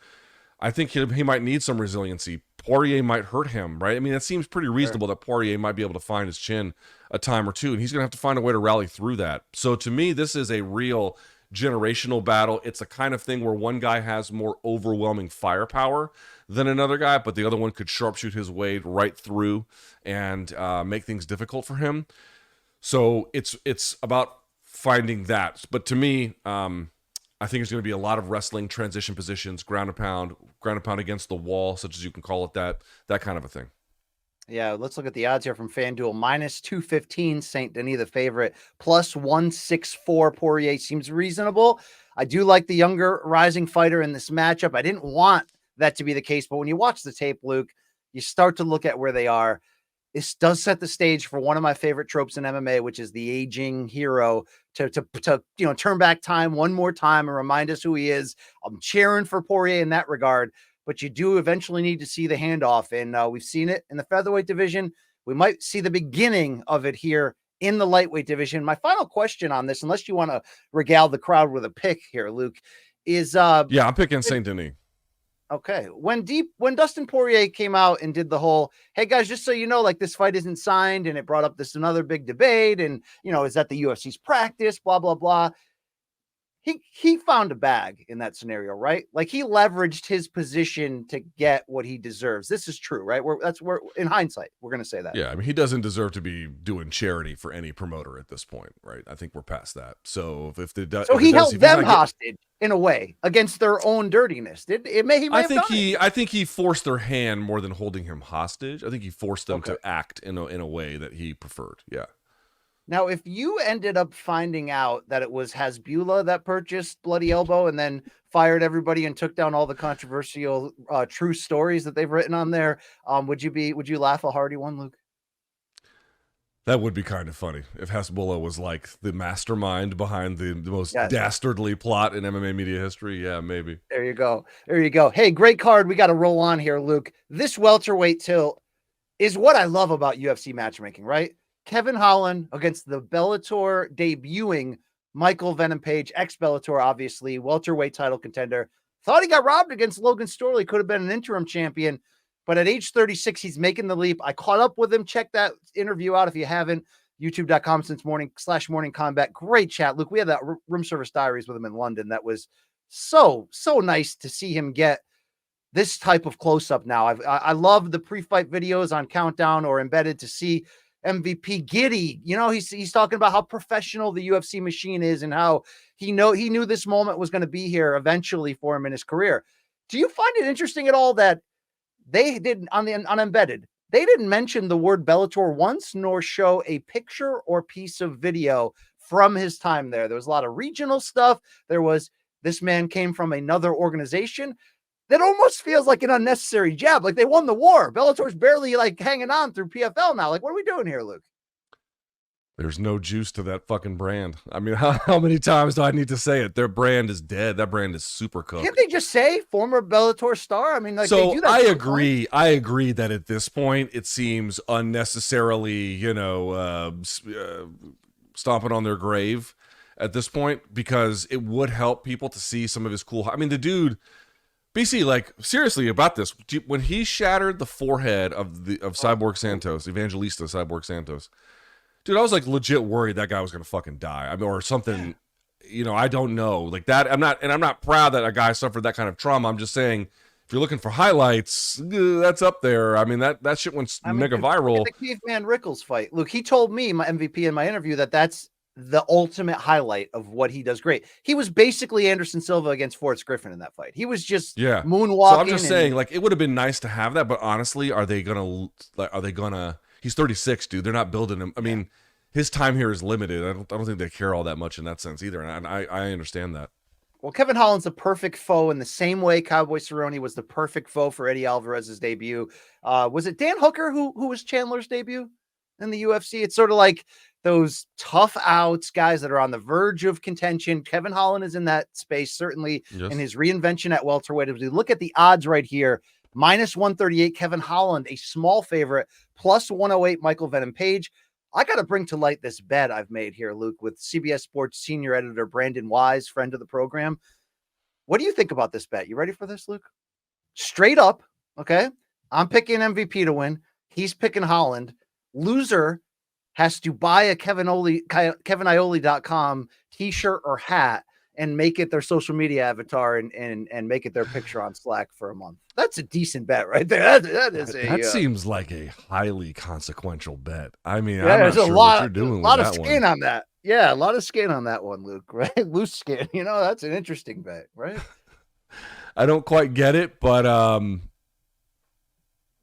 I think he might need some resiliency. Poirier might hurt him, right? I mean, it seems pretty reasonable that Poirier might be able to find his chin a time or two, and he's going to have to find a way to rally through that. So to me, this is a real generational battle. It's a kind of thing where one guy has more overwhelming firepower than another guy, but the other one could sharpshoot his way right through and make things difficult for him. So it's about finding that. But to me, I think there's going to be a lot of wrestling, transition positions, ground and pound against the wall, such as you can call it, that kind of a thing. Yeah, let's look at the odds here from FanDuel. -215, Saint-Denis, the favorite. +164, Poirier seems reasonable. I do like the younger rising fighter in this matchup. I didn't want that to be the case, but when you watch the tape, Luke, you start to look at where they are. This does set the stage for one of my favorite tropes in MMA, which is the aging hero to turn back time one more time and remind us who he is. I'm cheering for Poirier in that regard, but you do eventually need to see the handoff, and we've seen it in the featherweight division. We might see the beginning of it here in the lightweight division. My final question on this, unless you want to regale the crowd with a pick here, Luke, is yeah, I'm picking Saint-Denis. Okay. When Dustin Poirier came out and did the whole, hey guys, just so you know, like this fight isn't signed, and it brought up another big debate, and is that the UFC's practice, blah, blah, blah. He found a bag in that scenario, right? Like he leveraged his position to get what he deserves. This is true, right? We're in hindsight, we're going to say that. Yeah. I mean, he doesn't deserve to be doing charity for any promoter at this point, right? I think we're past that. So he held them hostage in a way against their own dirtiness. I think he forced their hand more than holding him hostage. I think he forced them to act in a way that he preferred. Yeah. Now, if you ended up finding out that it was Hasbulla that purchased Bloody Elbow and then fired everybody and took down all the controversial true stories that they've written on there, would you laugh a hearty one, Luke? That would be kind of funny if Hasbulla was like the mastermind behind the most dastardly plot in MMA media history. Yeah, maybe. There you go. Hey, great card. We got to roll on here, Luke. This welterweight tilt is what I love about UFC matchmaking, right? Kevin Holland against the Bellator debuting Michael Venom Page, ex-Bellator, obviously, welterweight title contender. Thought he got robbed against Logan Storley, could have been an interim champion, but at age 36, he's making the leap. I caught up with him. Check that interview out if you haven't. YouTube.com/morning combat. Great chat, Luke. We had that room service diaries with him in London. That was so nice to see him get this type of close-up now. I love the pre-fight videos on Countdown or Embedded to see MVP giddy. He's talking about how professional the UFC machine is and how he knew this moment was going to be here eventually for him in his career. Do you find it interesting at all that they didn't on Embedded, they didn't mention the word Bellator once, nor show a picture or piece of video from his time there? There was a lot of regional stuff. There was, this man came from another organization. That almost feels like an unnecessary jab. Like they won the war. Bellator's barely like hanging on through PFL now. Like, what are we doing here, Luke? There's no juice to that fucking brand. I mean, how many times do I need to say it? Their brand is dead. That brand is super cooked. Can't they just say former Bellator star? I mean, like, so they do that. I agree that at this point it seems unnecessarily, stomping on their grave at this point, because it would help people to see some of his cool. I mean, the dude. BC, like, seriously about this, when he shattered the forehead of Cyborg Santos, Evangelista Cyborg Santos, Dude, I was like legit worried that guy was gonna fucking die. I mean, or something. You know, I don't know. Like that. I'm not proud that a guy suffered that kind of trauma. I'm just saying, if you're looking for highlights, that's up there. I mean, that shit went mega viral. Look at the Caveman Rickles fight. Luke, he told me, my MVP in my interview, that's the ultimate highlight of what he does great. He was basically Anderson Silva against Forrest Griffin in that fight. He was just moonwalking. So I'm just saying, like, it would have been nice to have that, but honestly, are they gonna? He's 36, dude. They're not building him. I mean, his time here is limited. I don't think they care all that much in that sense either, and I understand that. Well, Kevin Holland's a perfect foe in the same way Cowboy Cerrone was the perfect foe for Eddie Alvarez's debut. Was it Dan Hooker who was Chandler's debut in the UFC? It's sort of like those tough outs, guys that are on the verge of contention. Kevin Holland is in that space, certainly in his reinvention at welterweight. If we look at the odds right here, -138, Kevin Holland, a small favorite, +108, Michael Venom Page. I got to bring to light this bet I've made here, Luke, with CBS Sports senior editor Brandon Wise, friend of the program. What do you think about this bet? You ready for this, Luke? Straight up, okay? I'm picking MVP to win. He's picking Holland. Loser has to buy a KevinIoli.com t-shirt or hat and make it their social media avatar and make it their picture on Slack for a month. That's a decent bet right there. That seems like a highly consequential bet. I mean, yeah, there's a lot of skin on that. Yeah, a lot of skin on that one, Luke, right? Loose skin. You know, that's an interesting bet, right? I don't quite get it, but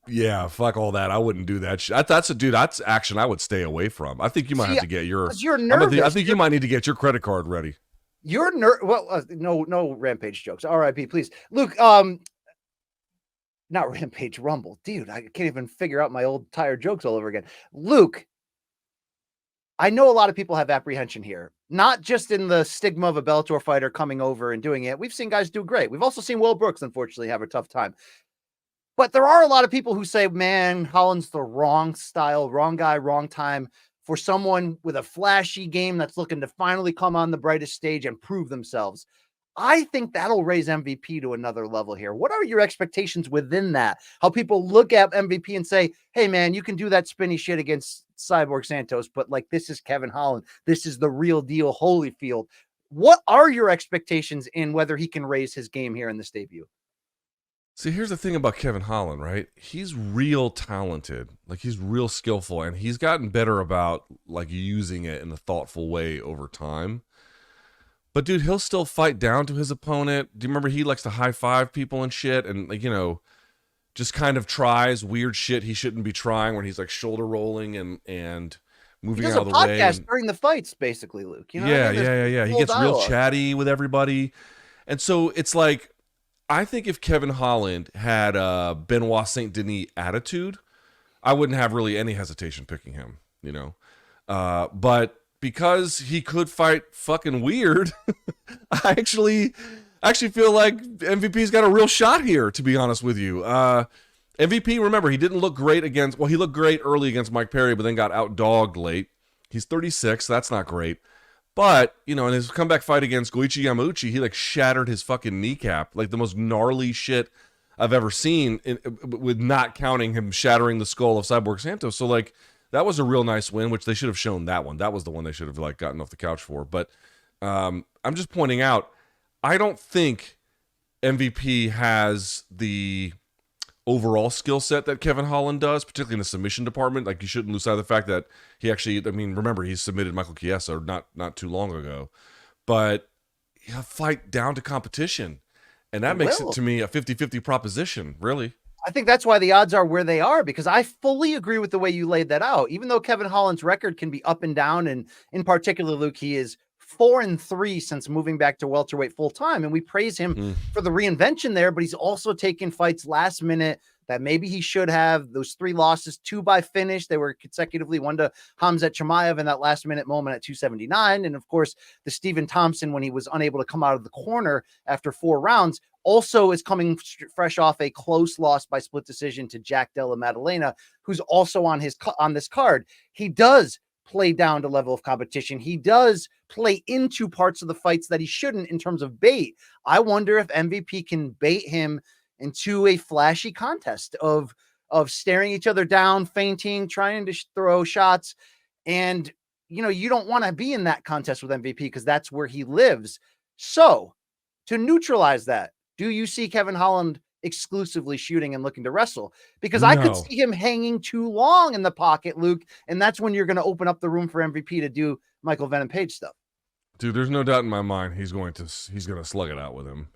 yeah, fuck all that. I wouldn't do that shit. That's action I would stay away from. I think you might have to get your. You're nervous. I think you might need to get your credit card ready. You're no Rampage jokes. R.I.P. Please, Luke. Not Rampage, Rumble, dude. I can't even figure out my old tired jokes all over again. Luke, I know a lot of people have apprehension here, not just in the stigma of a Bellator fighter coming over and doing it. We've seen guys do great. We've also seen Will Brooks, unfortunately, have a tough time. But there are a lot of people who say, man, Holland's the wrong style, wrong guy, wrong time for someone with a flashy game that's looking to finally come on the brightest stage and prove themselves. I think that'll raise MVP to another level here. What are your expectations within that? How people look at MVP and say, hey, man, you can do that spinny shit against Cyborg Santos, but like, this is Kevin Holland. This is the real deal, Holyfield. What are your expectations in whether he can raise his game here in this debut? See, here's the thing about Kevin Holland, right? He's real talented. Like, he's real skillful, and he's gotten better about, like, using it in a thoughtful way over time. But, dude, he'll still fight down to his opponent. Do you remember he likes to high-five people and shit? And, like, you know, just kind of tries weird shit he shouldn't be trying, where he's, like, shoulder rolling and moving out of the way. He does a podcast during the fights, basically, Luke. You know yeah. He gets real chatty with everybody. And so it's like, I think if Kevin Holland had a Benoit Saint-Denis attitude, I wouldn't have really any hesitation picking him, you know. But because he could fight fucking weird, I actually feel like MVP's got a real shot here, to be honest with you. MVP, remember, he didn't look great he looked great early against Mike Perry, but then got outdogged late. He's 36, that's not great. But, you know, in his comeback fight against Goichi Yamauchi, he, like, shattered his fucking kneecap. Like, the most gnarly shit I've ever seen, with not counting him shattering the skull of Cyborg Santos. So, like, that was a real nice win, which they should have shown that one. That was the one they should have, like, gotten off the couch for. But I'm just pointing out, I don't think MVP has the overall skill set that Kevin Holland does, particularly in the submission department. Like, you shouldn't lose sight of the fact that he actually, I mean, remember, he submitted Michael Chiesa not too long ago. But he'll fight down to competition. And that makes it, to me, a 50-50 proposition, really. I think that's why the odds are where they are, because I fully agree with the way you laid that out. Even though Kevin Holland's record can be up and down, and in particular, Luke, he is 4-3 since moving back to welterweight full time. And we praise him for the reinvention there, but he's also taken fights last minute that maybe he should have. Those 3 losses, 2 by finish. They were consecutively, 1 to Khamzat Chimaev in that last minute moment at 279. And of course, the Stephen Thompson, when he was unable to come out of the corner after 4 rounds, also is coming fresh off a close loss by split decision to Jack Della Maddalena, who's also on this card. He does play down to level of competition. He does play into parts of the fights that he shouldn't in terms of bait. I wonder if MVP can bait him into a flashy contest of staring each other down, feinting, trying to throw shots. And, you don't want to be in that contest with MVP because that's where he lives. So to neutralize that, do you see Kevin Holland exclusively shooting and looking to wrestle? Because I could No. see him hanging too long in the pocket, Luke. And that's when you're going to open up the room for MVP to do Michael Venom Page stuff. Dude, there's no doubt in my mind he's going to slug it out with him,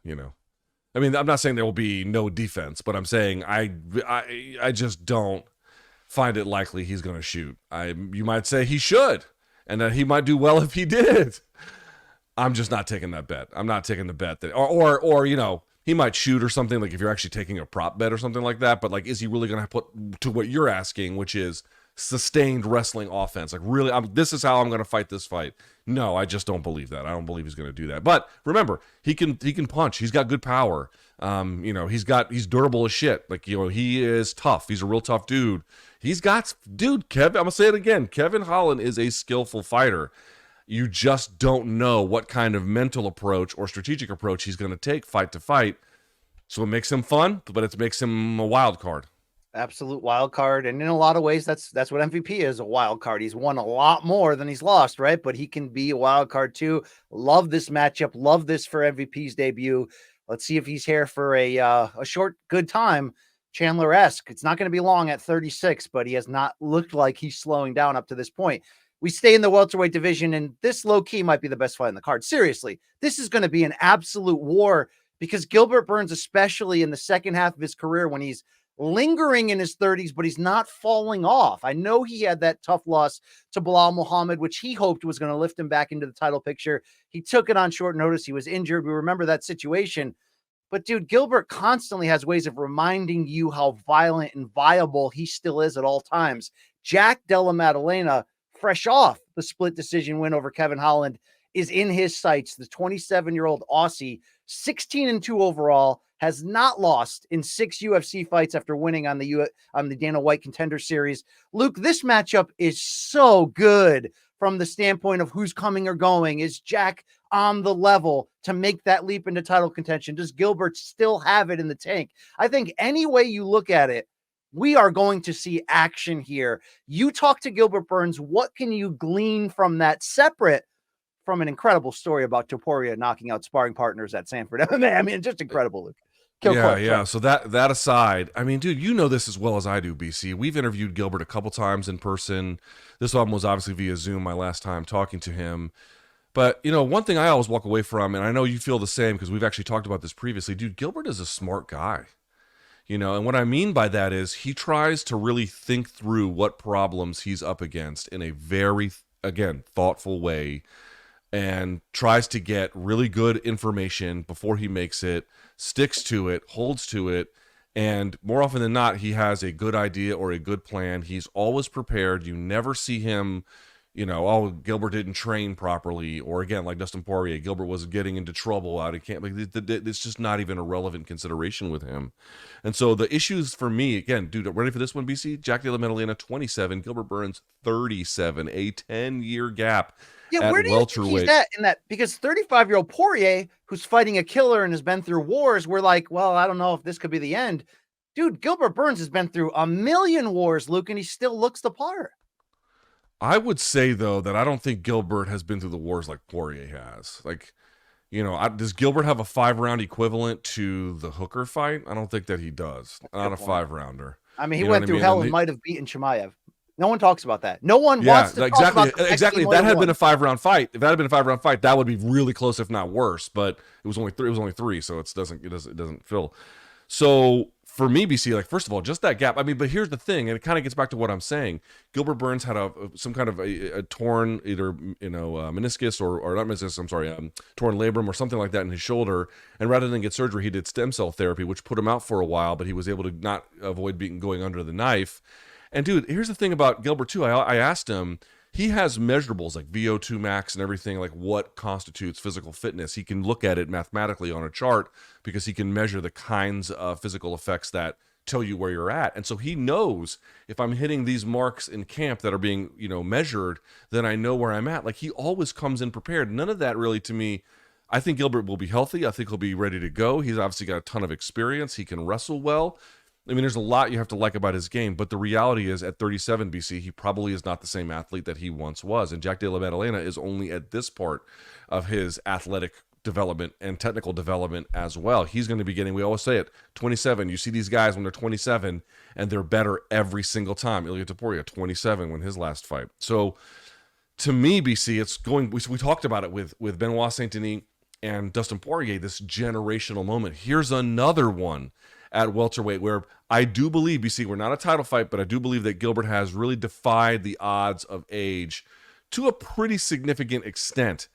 I mean, I'm not saying there will be no defense, but I'm saying I just don't find it likely he's going to shoot. You might say he should, and that he might do well if he did. I'm just not taking that bet. I'm not taking the bet that, or he might shoot or something, like if you're actually taking a prop bet or something like that. But like, is he really going to put to what you're asking, which is sustained wrestling offense? Like, really, this is how I'm going to fight this fight. No, I just don't believe that. I don't believe he's going to do that. But remember, he can punch. He's got good power. He's durable as shit. Like, he is tough. He's a real tough dude. Kevin, I'm going to say it again. Kevin Holland is a skillful fighter. You just don't know what kind of mental approach or strategic approach he's going to take fight to fight. So it makes him fun, but it makes him a wild card. Absolute wild card. And in a lot of ways, that's what MVP is, a wild card. He's won a lot more than he's lost, right? But he can be a wild card too. Love this matchup. Love this for MVP's debut. Let's see if he's here for a short, good time. Chandler-esque. It's not going to be long at 36, but he has not looked like he's slowing down up to this point. We stay in the welterweight division, and this low-key might be the best fight in the card. Seriously, this is going to be an absolute war because Gilbert Burns, especially in the second half of his career when he's lingering in his 30s, but he's not falling off. I know he had that tough loss to Bilal Muhammad, which he hoped was going to lift him back into the title picture. He took it on short notice. He was injured. We remember that situation. But dude, Gilbert constantly has ways of reminding you how violent and viable he still is at all times. Jack Della Maddalena, fresh off the split decision win over Kevin Holland, is in his sights. The 27-year-old Aussie, 16-2 overall, has not lost in 6 UFC fights after winning on the Dana White Contender Series. Luke, this matchup is so good from the standpoint of who's coming or going. Is Jack on the level to make that leap into title contention? Does Gilbert still have it in the tank? I think any way you look at it, we are going to see action here. You talk to Gilbert Burns. What can you glean from that, separate from an incredible story about Poirier knocking out sparring partners at Sanford MMA? I mean, just incredible, Luke. Yeah. So that aside, I mean, dude, you know this as well as I do, BC. We've interviewed Gilbert a couple times in person. This one was obviously via Zoom my last time talking to him. But, one thing I always walk away from, and I know you feel the same because we've actually talked about this previously, dude, Gilbert is a smart guy. And what I mean by that is he tries to really think through what problems he's up against in a very, again, thoughtful way, and tries to get really good information before he makes it, sticks to it, holds to it, and more often than not, he has a good idea or a good plan. He's always prepared. You never see him, Gilbert didn't train properly, or again, like Dustin Poirier, Gilbert was getting into trouble out of camp. Like, it's just not even a relevant consideration with him. And so the issues for me, again, dude, ready for this one, BC? Jack Della Maddalena, 27, Gilbert Burns, 37, a 10-year gap. Yeah, where do you think he's at in that? Because 35-year-old Poirier, who's fighting a killer and has been through wars, we're like, well, I don't know if this could be the end. Dude, Gilbert Burns has been through a million wars, Luke, and he still looks the part. I would say, though, that I don't think Gilbert has been through the wars like Poirier has. Like, does Gilbert have a 5-round equivalent to the Hooker fight? I don't think that he does. Not a 5-rounder. I mean, he went through hell and might have beaten Chimaev. No one talks about that. No one wants to talk about exactly. If that had been a 5-round fight, that would be really close, if not worse. But it was only 3. It was only 3, so it doesn't fill. So for me, BC, like, first of all, just that gap. I mean, but here's the thing, and it kind of gets back to what I'm saying. Gilbert Burns had some kind of a torn either meniscus or not meniscus. I'm sorry, torn labrum or something like that in his shoulder. And rather than get surgery, he did stem cell therapy, which put him out for a while. But he was able to not avoid going under the knife. And dude, here's the thing about Gilbert too. I asked him, he has measurables like VO2 max and everything, like what constitutes physical fitness. He can look at it mathematically on a chart because he can measure the kinds of physical effects that tell you where you're at. And so he knows if I'm hitting these marks in camp that are being, measured, then I know where I'm at. Like, he always comes in prepared. None of that really, to me, I think Gilbert will be healthy. I think he'll be ready to go. He's obviously got a ton of experience. He can wrestle well. I mean, there's a lot you have to like about his game, but the reality is at 37 BC, he probably is not the same athlete that he once was. And Jack Della Maddalena is only at this part of his athletic development and technical development as well. He's going to be getting, we always say it, 27. You see these guys when they're 27 and they're better every single time. Ilya Topuria, 27 when his last fight. So to me, BC, it's going, we talked about it with Benoit Saint-Denis and Dustin Poirier, this generational moment. Here's another one at welterweight where I do believe, BC, we're not a title fight, but I do believe that Gilbert has really defied the odds of age to a pretty significant extent.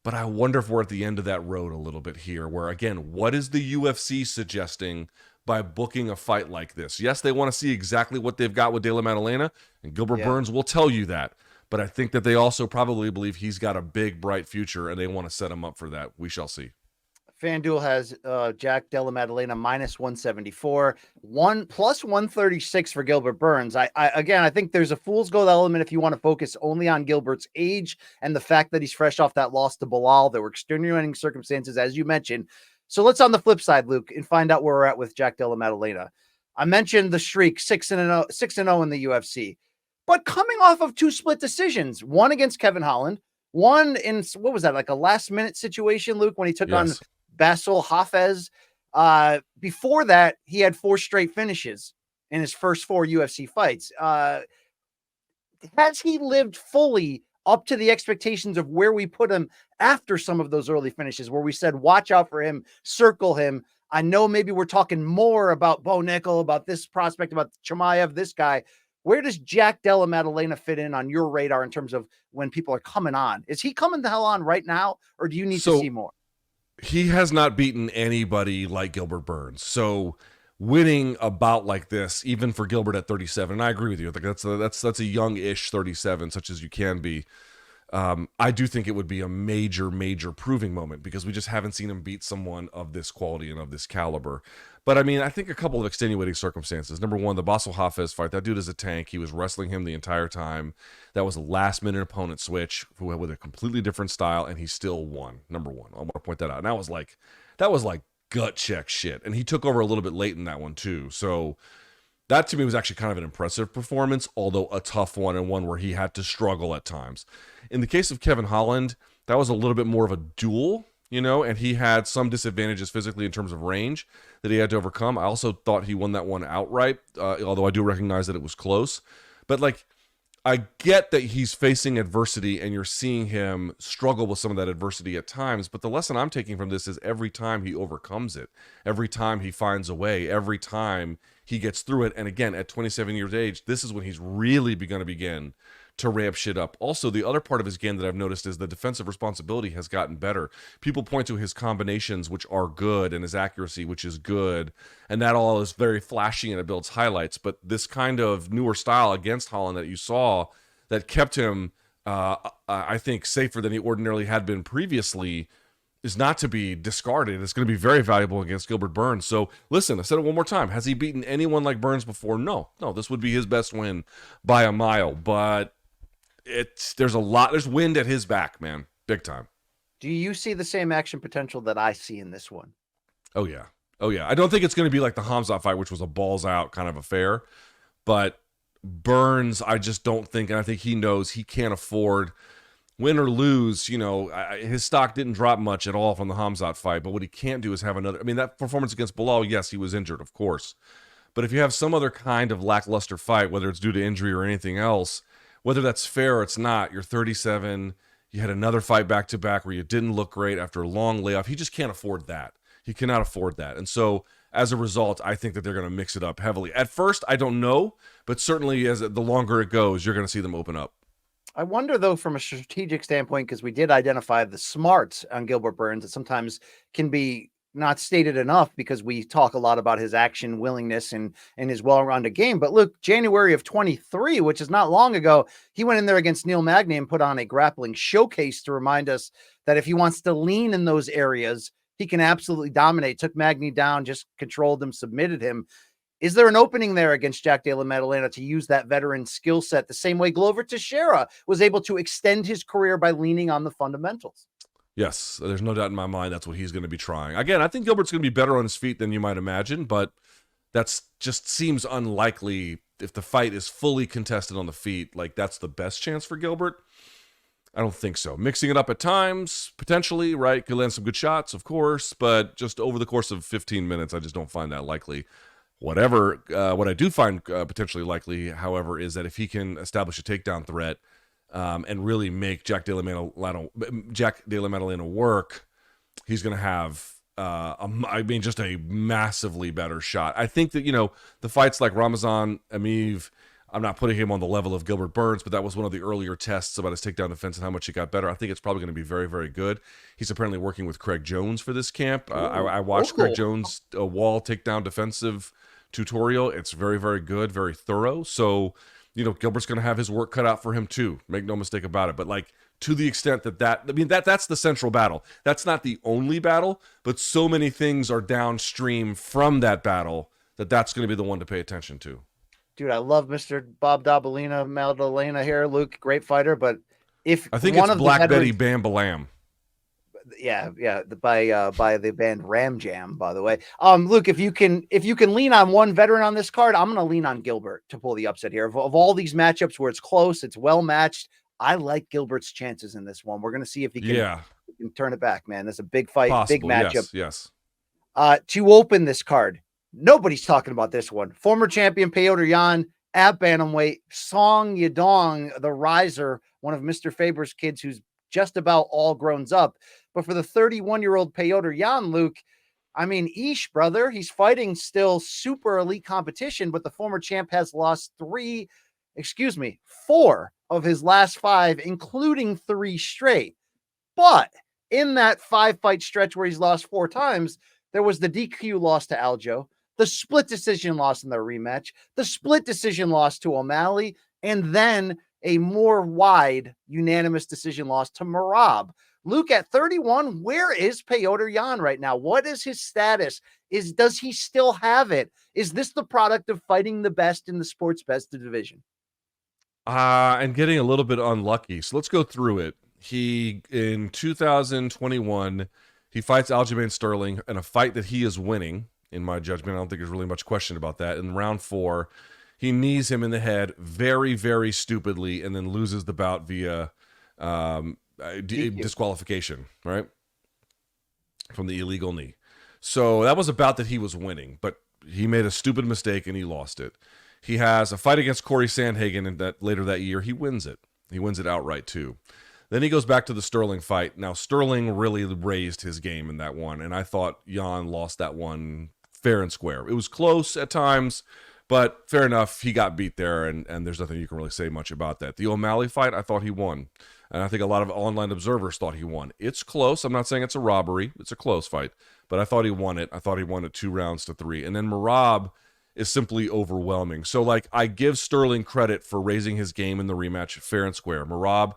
But I wonder if we're at the end of that road a little bit here, where, again, what is the UFC suggesting by booking a fight like this? Yes, they want to see exactly what they've got with Della Maddalena, and Gilbert Burns will tell you that. But I think that they also probably believe he's got a big, bright future, and they want to set him up for that. We shall see. FanDuel has Jack Della Maddalena minus 174, plus 136 for Gilbert Burns. I think there's a fool's gold element if you want to focus only on Gilbert's age and the fact that he's fresh off that loss to Bilal. There were extenuating circumstances, as you mentioned. So let's, on the flip side, Luke, and find out where we're at with Jack Della Maddalena. I mentioned the streak, 6-0 in the UFC, but coming off of 2 split decisions, one against Kevin Holland, one in, what was that, like a last minute situation, Luke, when he took on Basil Hafez. Before that, he had 4 straight finishes in his first 4 UFC fights. Has he lived fully up to the expectations of where we put him after some of those early finishes, where we said, watch out for him, circle him? I know maybe we're talking more about Bo Nickel, about this prospect, about Chimaev, this guy. Where does Jack Della Maddalena fit in on your radar in terms of when people are coming on? Is he coming the hell on right now, or do you need to see more? He has not beaten anybody like Gilbert Burns. So winning a bout like this, even for Gilbert at 37, and I agree with you, that's a young-ish 37, such as you can be. I do think it would be a major, major proving moment because we just haven't seen him beat someone of this quality and of this caliber. But I mean, I think a couple of extenuating circumstances. Number one, the Basil Hafez fight. That dude is a tank. He was wrestling him the entire time. That was a last-minute opponent switch with a completely different style, and he still won. Number one, I want to point that out. And that was like gut check shit. And he took over a little bit late in that one too. So that to me was actually kind of an impressive performance, although a tough one and one where he had to struggle at times. In the case of Kevin Holland, that was a little bit more of a duel, and he had some disadvantages physically in terms of range that he had to overcome. I also thought he won that one outright, although I do recognize that it was close. But I get that he's facing adversity and you're seeing him struggle with some of that adversity at times, but the lesson I'm taking from this is every time he overcomes it, every time he finds a way, every time he gets through it. And again, at 27 years of age, this is when he's really going to begin to ramp shit up. Also, the other part of his game that I've noticed is the defensive responsibility has gotten better. People point to his combinations, which are good, and his accuracy, which is good, and that all is very flashy and it builds highlights. But this kind of newer style against Holland that you saw that kept him, I think, safer than he ordinarily had been previously is not to be discarded. It's going to be very valuable against Gilbert Burns. So listen, I said it one more time. Has he beaten anyone like Burns before? No, this would be his best win by a mile, but there's wind at his back, man. Big time. Do you see the same action potential that I see in this one? Oh yeah. I don't think it's going to be like the Hamzat fight, which was a balls out kind of affair, but Burns, I just don't think, and I think he knows he can't afford, win or lose, his stock didn't drop much at all from the Hamzat fight, but what he can't do is have another, that performance against Bilal, yes, he was injured, of course, but if you have some other kind of lackluster fight, whether it's due to injury or anything else, whether that's fair or it's not, you're 37, you had another fight back-to-back where you didn't look great after a long layoff. He just can't afford that. He cannot afford that. And so, as a result, I think that they're going to mix it up heavily. At first, I don't know, but certainly as the longer it goes, you're going to see them open up. I wonder, though, from a strategic standpoint, because we did identify the smarts on Gilbert Burns that sometimes can be not stated enough because we talk a lot about his action willingness and his well-rounded game. But look, January of 23, which is not long ago, he went in there against Neil Magny and put on a grappling showcase to remind us that if he wants to lean in those areas, he can absolutely dominate. Took Magny down, just controlled him, submitted him. Is there an opening there against Jack Della Maddalena to use that veteran skill set the same way Glover Teixeira was able to extend his career by leaning on the fundamentals? Yes, there's no doubt in my mind that's what he's going to be trying. Again, I think Gilbert's going to be better on his feet than you might imagine, but That's just seems unlikely if the fight is fully contested on the feet. Like, that's the best chance for Gilbert. I don't think so. Mixing it up at times, potentially, right? Could land some good shots, of course, but just over the course of 15 minutes, I just don't find that likely. What I do find potentially likely, however, is that if he can establish a takedown threat and really make Jack Della Maddalena work, he's going to have, just a massively better shot. I think that, the fights like Ramazan Emeev, I'm not putting him on the level of Gilbert Burns, but that was one of the earlier tests about his takedown defense and how much he got better. I think it's probably going to be very, very good. He's apparently working with Craig Jones for this camp. I watched Craig Jones' wall takedown defensive tutorial. It's very, very good, very thorough. So, Gilbert's going to have his work cut out for him too. Make no mistake about it. But to the extent that's the central battle. That's not the only battle, but so many things are downstream from that battle that's going to be the one to pay attention to. Dude, I love Mr. Bob Maddalena here. Luke, great fighter, but if I think it's Black Betty Bam Balam. Yeah, by the band Ram Jam, by the way. Luke, if you can lean on one veteran on this card, I'm gonna lean on Gilbert to pull the upset here. Of all these matchups where it's close, it's well matched. I like Gilbert's chances in this one. We're gonna see if he can, he can turn it back, man. That's a big fight, big matchup. Yes. To open this card, nobody's talking about this one. Former champion Petr Yan at bantamweight, Song Yadong, the riser, one of Mr. Faber's kids who's just about all grown up. But for the 31-year-old Petr Yan, Luke, I mean, brother, he's fighting still super elite competition, but the former champ has lost 4 of his last 5, including 3 straight. But in that 5-fight stretch where he's lost 4 times, there was the DQ loss to Aljo, the split decision loss in the rematch, the split decision loss to O'Malley, and then a more wide unanimous decision loss to Merab. Luke, at 31, where is Petr Yan right now? What is his status? Does he still have it? Is this the product of fighting the best in the sport's best division? And getting a little bit unlucky. So let's go through it. In 2021, he fights Aljamain Sterling in a fight that he is winning, in my judgment. I don't think there's really much question about that. In round 4, he knees him in the head very, very stupidly and then loses the bout via disqualification, right? From the illegal knee. So that was a bout that he was winning, but he made a stupid mistake and he lost it. He has a fight against Corey Sandhagen, and that later that year he wins it. He wins it outright too. Then he goes back to the Sterling fight. Now, Sterling really raised his game in that one, and I thought Yan lost that one fair and square. It was close at times, but fair enough. He got beat there, and there's nothing you can really say much about that. The O'Malley fight, I thought he won, and I think a lot of online observers thought he won. It's close. I'm not saying it's a robbery. It's a close fight, but I thought he won it. I thought he won it 2 rounds to 3. And then Merab is simply overwhelming. So, I give Sterling credit for raising his game in the rematch fair and square. Merab,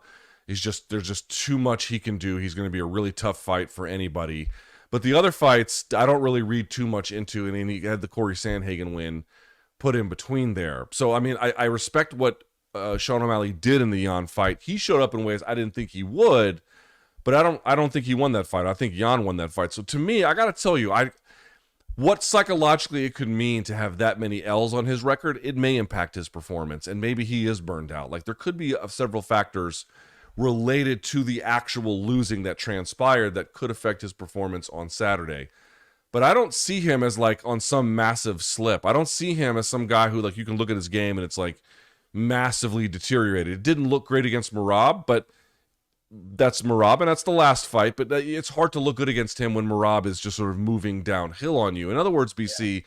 there's just too much he can do. He's going to be a really tough fight for anybody. But the other fights, I don't really read too much into. And then he had the Corey Sandhagen win put in between there. So, I mean, I respect what Sean O'Malley did in the Yan fight. He showed up in ways I didn't think he would, but I don't think he won that fight. I think Yan won that fight. So to me, I got to tell you, what psychologically it could mean to have that many L's on his record, it may impact his performance, and maybe he is burned out. There could be several factors related to the actual losing that transpired that could affect his performance on Saturday. But I don't see him as on some massive slip. I don't see him as some guy who you can look at his game and it's massively deteriorated. It didn't look great against Merab, but that's Merab, and that's the last fight. But it's hard to look good against him when Merab is just sort of moving downhill on you. In other words, BC,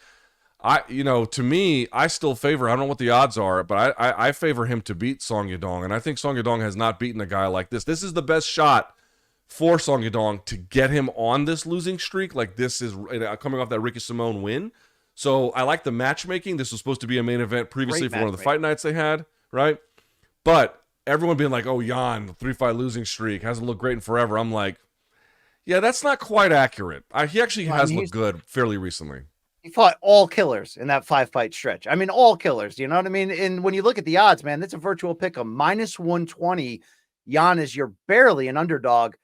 to me, I still favor, I don't know what the odds are, but I favor him to beat Song Yadong. And I think Song Yadong has not beaten a guy like this. This is the best shot for Song Yadong to get him on this losing streak. This is coming off that Ricky Simone win. So I like the matchmaking. This was supposed to be a main event previously for one of the fight nights they had, right? But everyone being oh, Yan, 3-fight losing streak, hasn't looked great in forever. I'm yeah, that's not quite accurate. He actually has looked good fairly recently. He fought all killers in that 5-fight stretch. I mean, all killers, you know what I mean? And when you look at the odds, man, that's a virtual pick of -120. Yan is you're barely an underdog.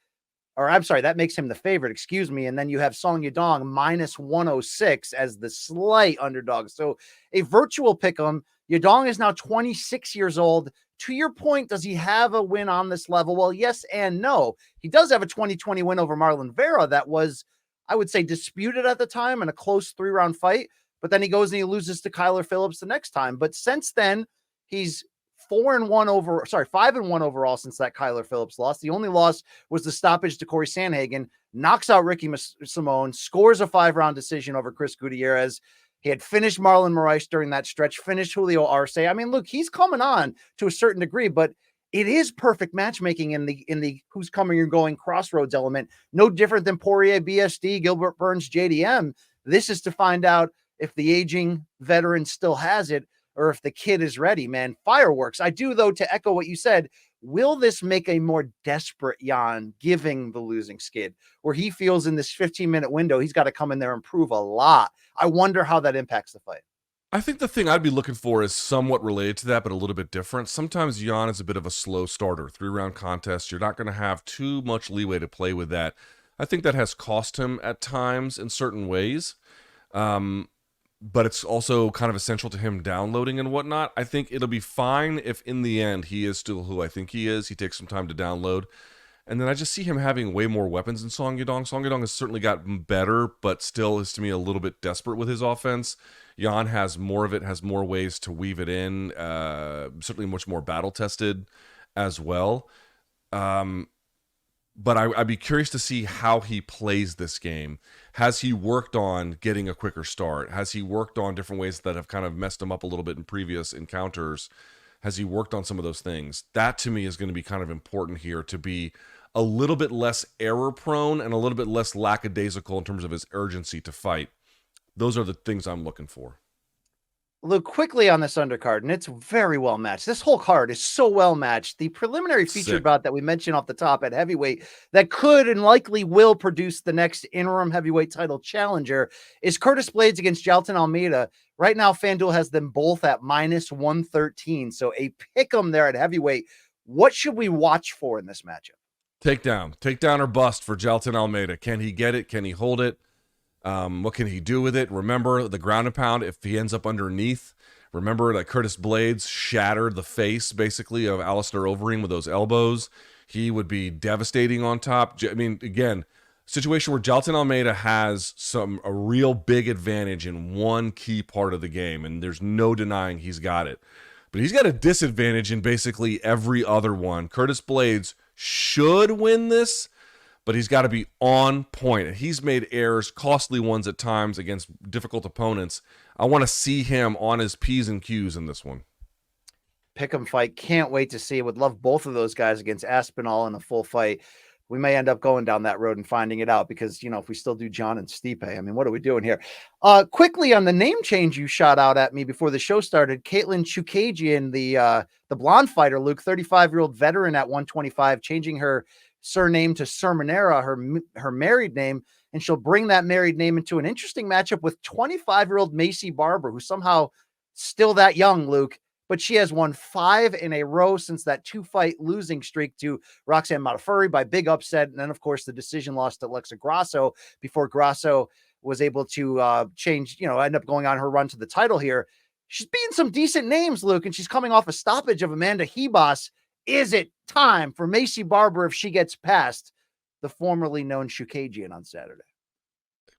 or I'm sorry, that makes him the favorite, excuse me. And then you have Song Yadong minus 106 as the slight underdog. So a virtual pick 'em. Yadong is now 26 years old. To your point, does he have a win on this level? Well, yes and no. He does have a 2020 win over Marlon Vera that was, I would say, disputed at the time in a close 3-round fight. But then he goes and he loses to Kyler Phillips the next time. But since then, he's 5-1 overall since that Kyler Phillips loss. The only loss was the stoppage to Corey Sandhagen, knocks out Ricky Simone, scores a 5-round decision over Chris Gutierrez. He had finished Marlon Moraes during that stretch, finished Julio Arce. I mean, look, he's coming on to a certain degree, but it is perfect matchmaking in the who's coming and going crossroads element. No different than Poirier, BSD, Gilbert Burns, JDM. This is to find out if the aging veteran still has it, or if the kid is ready, man. Fireworks. I do, though, to echo what you said, will this make a more desperate Jan giving the losing skid, where he feels in this 15-minute window, he's got to come in there and prove a lot? I wonder how that impacts the fight. I think the thing I'd be looking for is somewhat related to that, but a little bit different. Sometimes Jan is a bit of a slow starter. 3-round contest, you're not going to have too much leeway to play with that. I think that has cost him at times in certain ways. But it's also kind of essential to him downloading and whatnot. I think it'll be fine if in the end he is still who I think he is. He takes some time to download. And then I just see him having way more weapons than Song Yadong. Song Yadong has certainly gotten better, but still is to me a little bit desperate with his offense. Jan has more of it, has more ways to weave it in, certainly much more battle-tested as well. But I'd be curious to see how he plays this game. Has he worked on getting a quicker start? Has he worked on different ways that have kind of messed him up a little bit in previous encounters? Has he worked on some of those things? That, to me, is going to be kind of important here, to be a little bit less error-prone and a little bit less lackadaisical in terms of his urgency to fight. Those are the things I'm looking for. Look, quickly on this undercard, and it's very well matched. This whole card is so well matched. The preliminary featured bout that we mentioned off the top at heavyweight that could and likely will produce the next interim heavyweight title challenger is Curtis Blaydes against Jailton Almeida. Right now, FanDuel has them both at minus 113. So a pick 'em there at heavyweight. What should we watch for in this matchup? Takedown or bust for Jailton Almeida. Can he get it? Can he hold it? What can he do with it? Remember the ground and pound if he ends up underneath. Remember that Curtis Blaydes shattered the face, basically, of Alistair Overeem with those elbows. He would be devastating on top. I mean, again, situation where Jailton Almeida has a real big advantage in one key part of the game, and there's no denying he's got it. But he's got a disadvantage in basically every other one. Curtis Blaydes should win this, but he's got to be on point. He's made errors, costly ones at times, against difficult opponents. I want to see him on his P's and Q's in this one. Pick'em fight. Can't wait to see. Would love both of those guys against Aspinall in a full fight. We may end up going down that road and finding it out because, if we still do John and Stipe, I mean, what are we doing here? Quickly on the name change you shot out at me before the show started, Caitlin Chukagian, the blonde fighter, Luke, 35-year-old veteran at 125, changing her surname to Sermonera, her married name, and she'll bring that married name into an interesting matchup with 25-year-old Macy Barber, who's somehow still that young, Luke, but she has won 5 in a row since that 2-fight losing streak to Roxanne Modafferi by big upset. And then, of course, the decision loss to Alexa Grasso before Grasso was able to change, end up going on her run to the title here. She's beating some decent names, Luke, and she's coming off a stoppage of Amanda Ribas. Is it time for Macy Barber if she gets past the formerly known Chukagian on Saturday?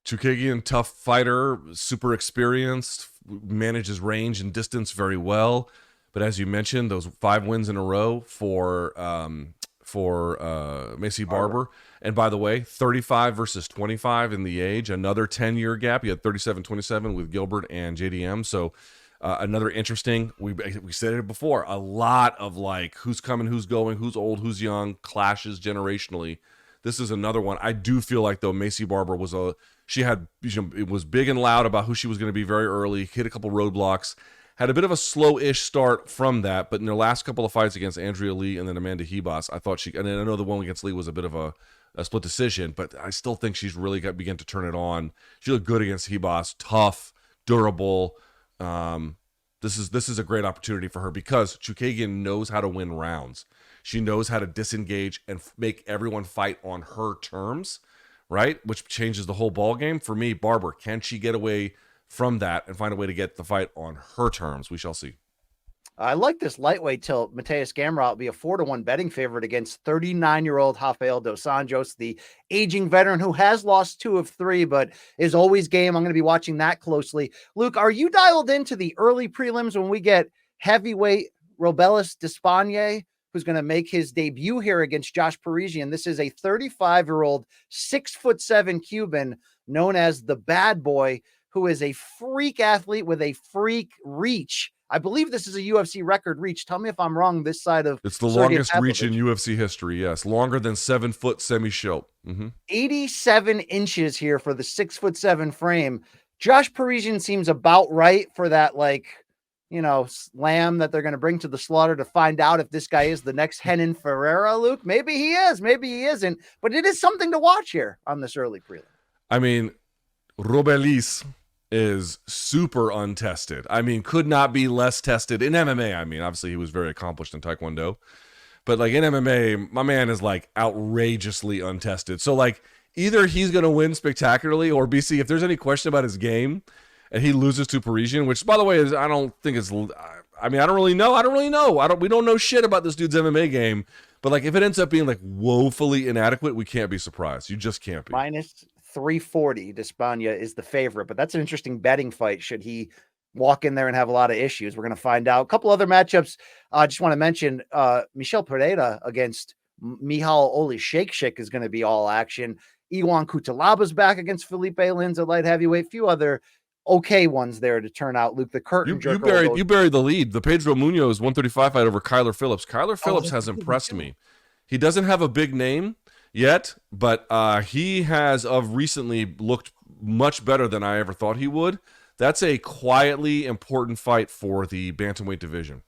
Chukagian, tough fighter, super experienced, manages range and distance very well. But as you mentioned, those 5 wins in a row for Macy Barber. And by the way, 35 versus 25 in the age, another 10-year gap. You had 37-27 with Gilbert and JDM. So another interesting, we said it before, a lot of who's coming, who's going, who's old, who's young, clashes generationally. This is another one. I do feel like, though, Macy Barber it was big and loud about who she was going to be very early, hit a couple roadblocks, had a bit of a slow-ish start from that, but in their last couple of fights against Andrea Lee and then Amanda Ribas, I thought and I know the one against Lee was a bit of a split decision, but I still think she's really begun to turn it on. She looked good against Ribas, tough, durable. This is a great opportunity for her because Chukagian knows how to win rounds. She knows how to disengage and make everyone fight on her terms, right? Which changes the whole ball game. For me, Barber, can she get away from that and find a way to get the fight on her terms? We shall see. I like this lightweight tilt. Mateus Gamrot will be a 4-1 betting favorite against 39-year-old Rafael dos Anjos, the aging veteran who has lost 2 of 3, but is always game. I'm going to be watching that closely. Luke, are you dialed into the early prelims when we get heavyweight Robelis Despaigne, who's going to make his debut here against Josh Parisian? This is a 35-year-old, 6'7" Cuban known as the Bad Boy, who is a freak athlete with a freak reach. I believe this is a UFC record reach. Tell me if I'm wrong this side of It's the longest reach in UFC history, yes. Longer than 7 foot semi-shelp. 87 inches here for the 6'7" frame. Josh Parisian seems about right for that, lamb that they're going to bring to the slaughter to find out if this guy is the next Renan Ferreira, Luke. Maybe he is, maybe he isn't. But it is something to watch here on this early prelim. I mean, Robelis is super untested. I mean, could not be less tested in MMA. I mean, obviously he was very accomplished in Taekwondo, but in MMA, my man is outrageously untested. So either he's going to win spectacularly, or BC, if there's any question about his game and he loses to Parisian, which by the way is, I don't really know. We don't know shit about this dude's MMA game, but if it ends up being woefully inadequate, we can't be surprised. You just can't be. Minus 340, Despaigne is the favorite, but that's an interesting betting fight should he walk in there and have a lot of issues. We're going to find out. A couple other matchups. I just want to mention Michel Pereira against Michal Olejniczak is going to be all action. Iwan Kutalaba's back against Felipe Lins at light heavyweight. Few other okay ones there to turn out. Luke, the curtain jerker. You buried the lead. The Pedro Munoz 135 fight over Kyler Phillips. Kyler Phillips has impressed me. He doesn't have a big name yet, but he has recently looked much better than I ever thought he would. That's a quietly important fight for the bantamweight division.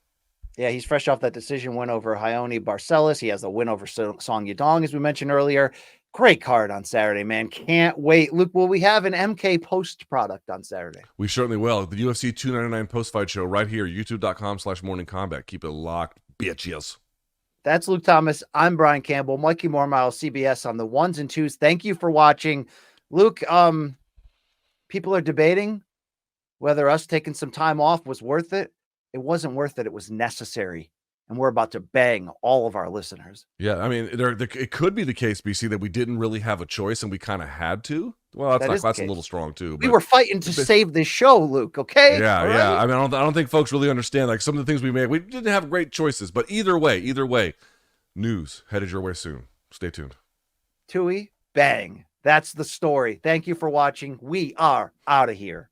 Yeah, he's fresh off that decision win over Ione Barcelos. He has a win over Song Yadong, as we mentioned earlier. Great card on Saturday, man. Can't wait. Luke, will we have an MK post product on Saturday? We certainly will. The UFC 299 post-fight show right here, youtube.com/morningcombat. Keep it locked, bitches. That's Luke Thomas. I'm Brian Campbell. Mikey Mormile, CBS on the 1s and 2s. Thank you for watching. Luke, people are debating whether us taking some time off was worth it. It wasn't worth it. It was necessary. And we're about to bang all of our listeners. Yeah, I mean, it could be the case, BC, that we didn't really have a choice and we kind of had to. Well, that's a little strong too. We were fighting to save this show, Luke. Okay. Yeah, all yeah. Right? I mean, I don't think folks really understand some of the things we made. We didn't have great choices, but either way, news headed your way soon. Stay tuned. Tui, bang. That's the story. Thank you for watching. We are out of here.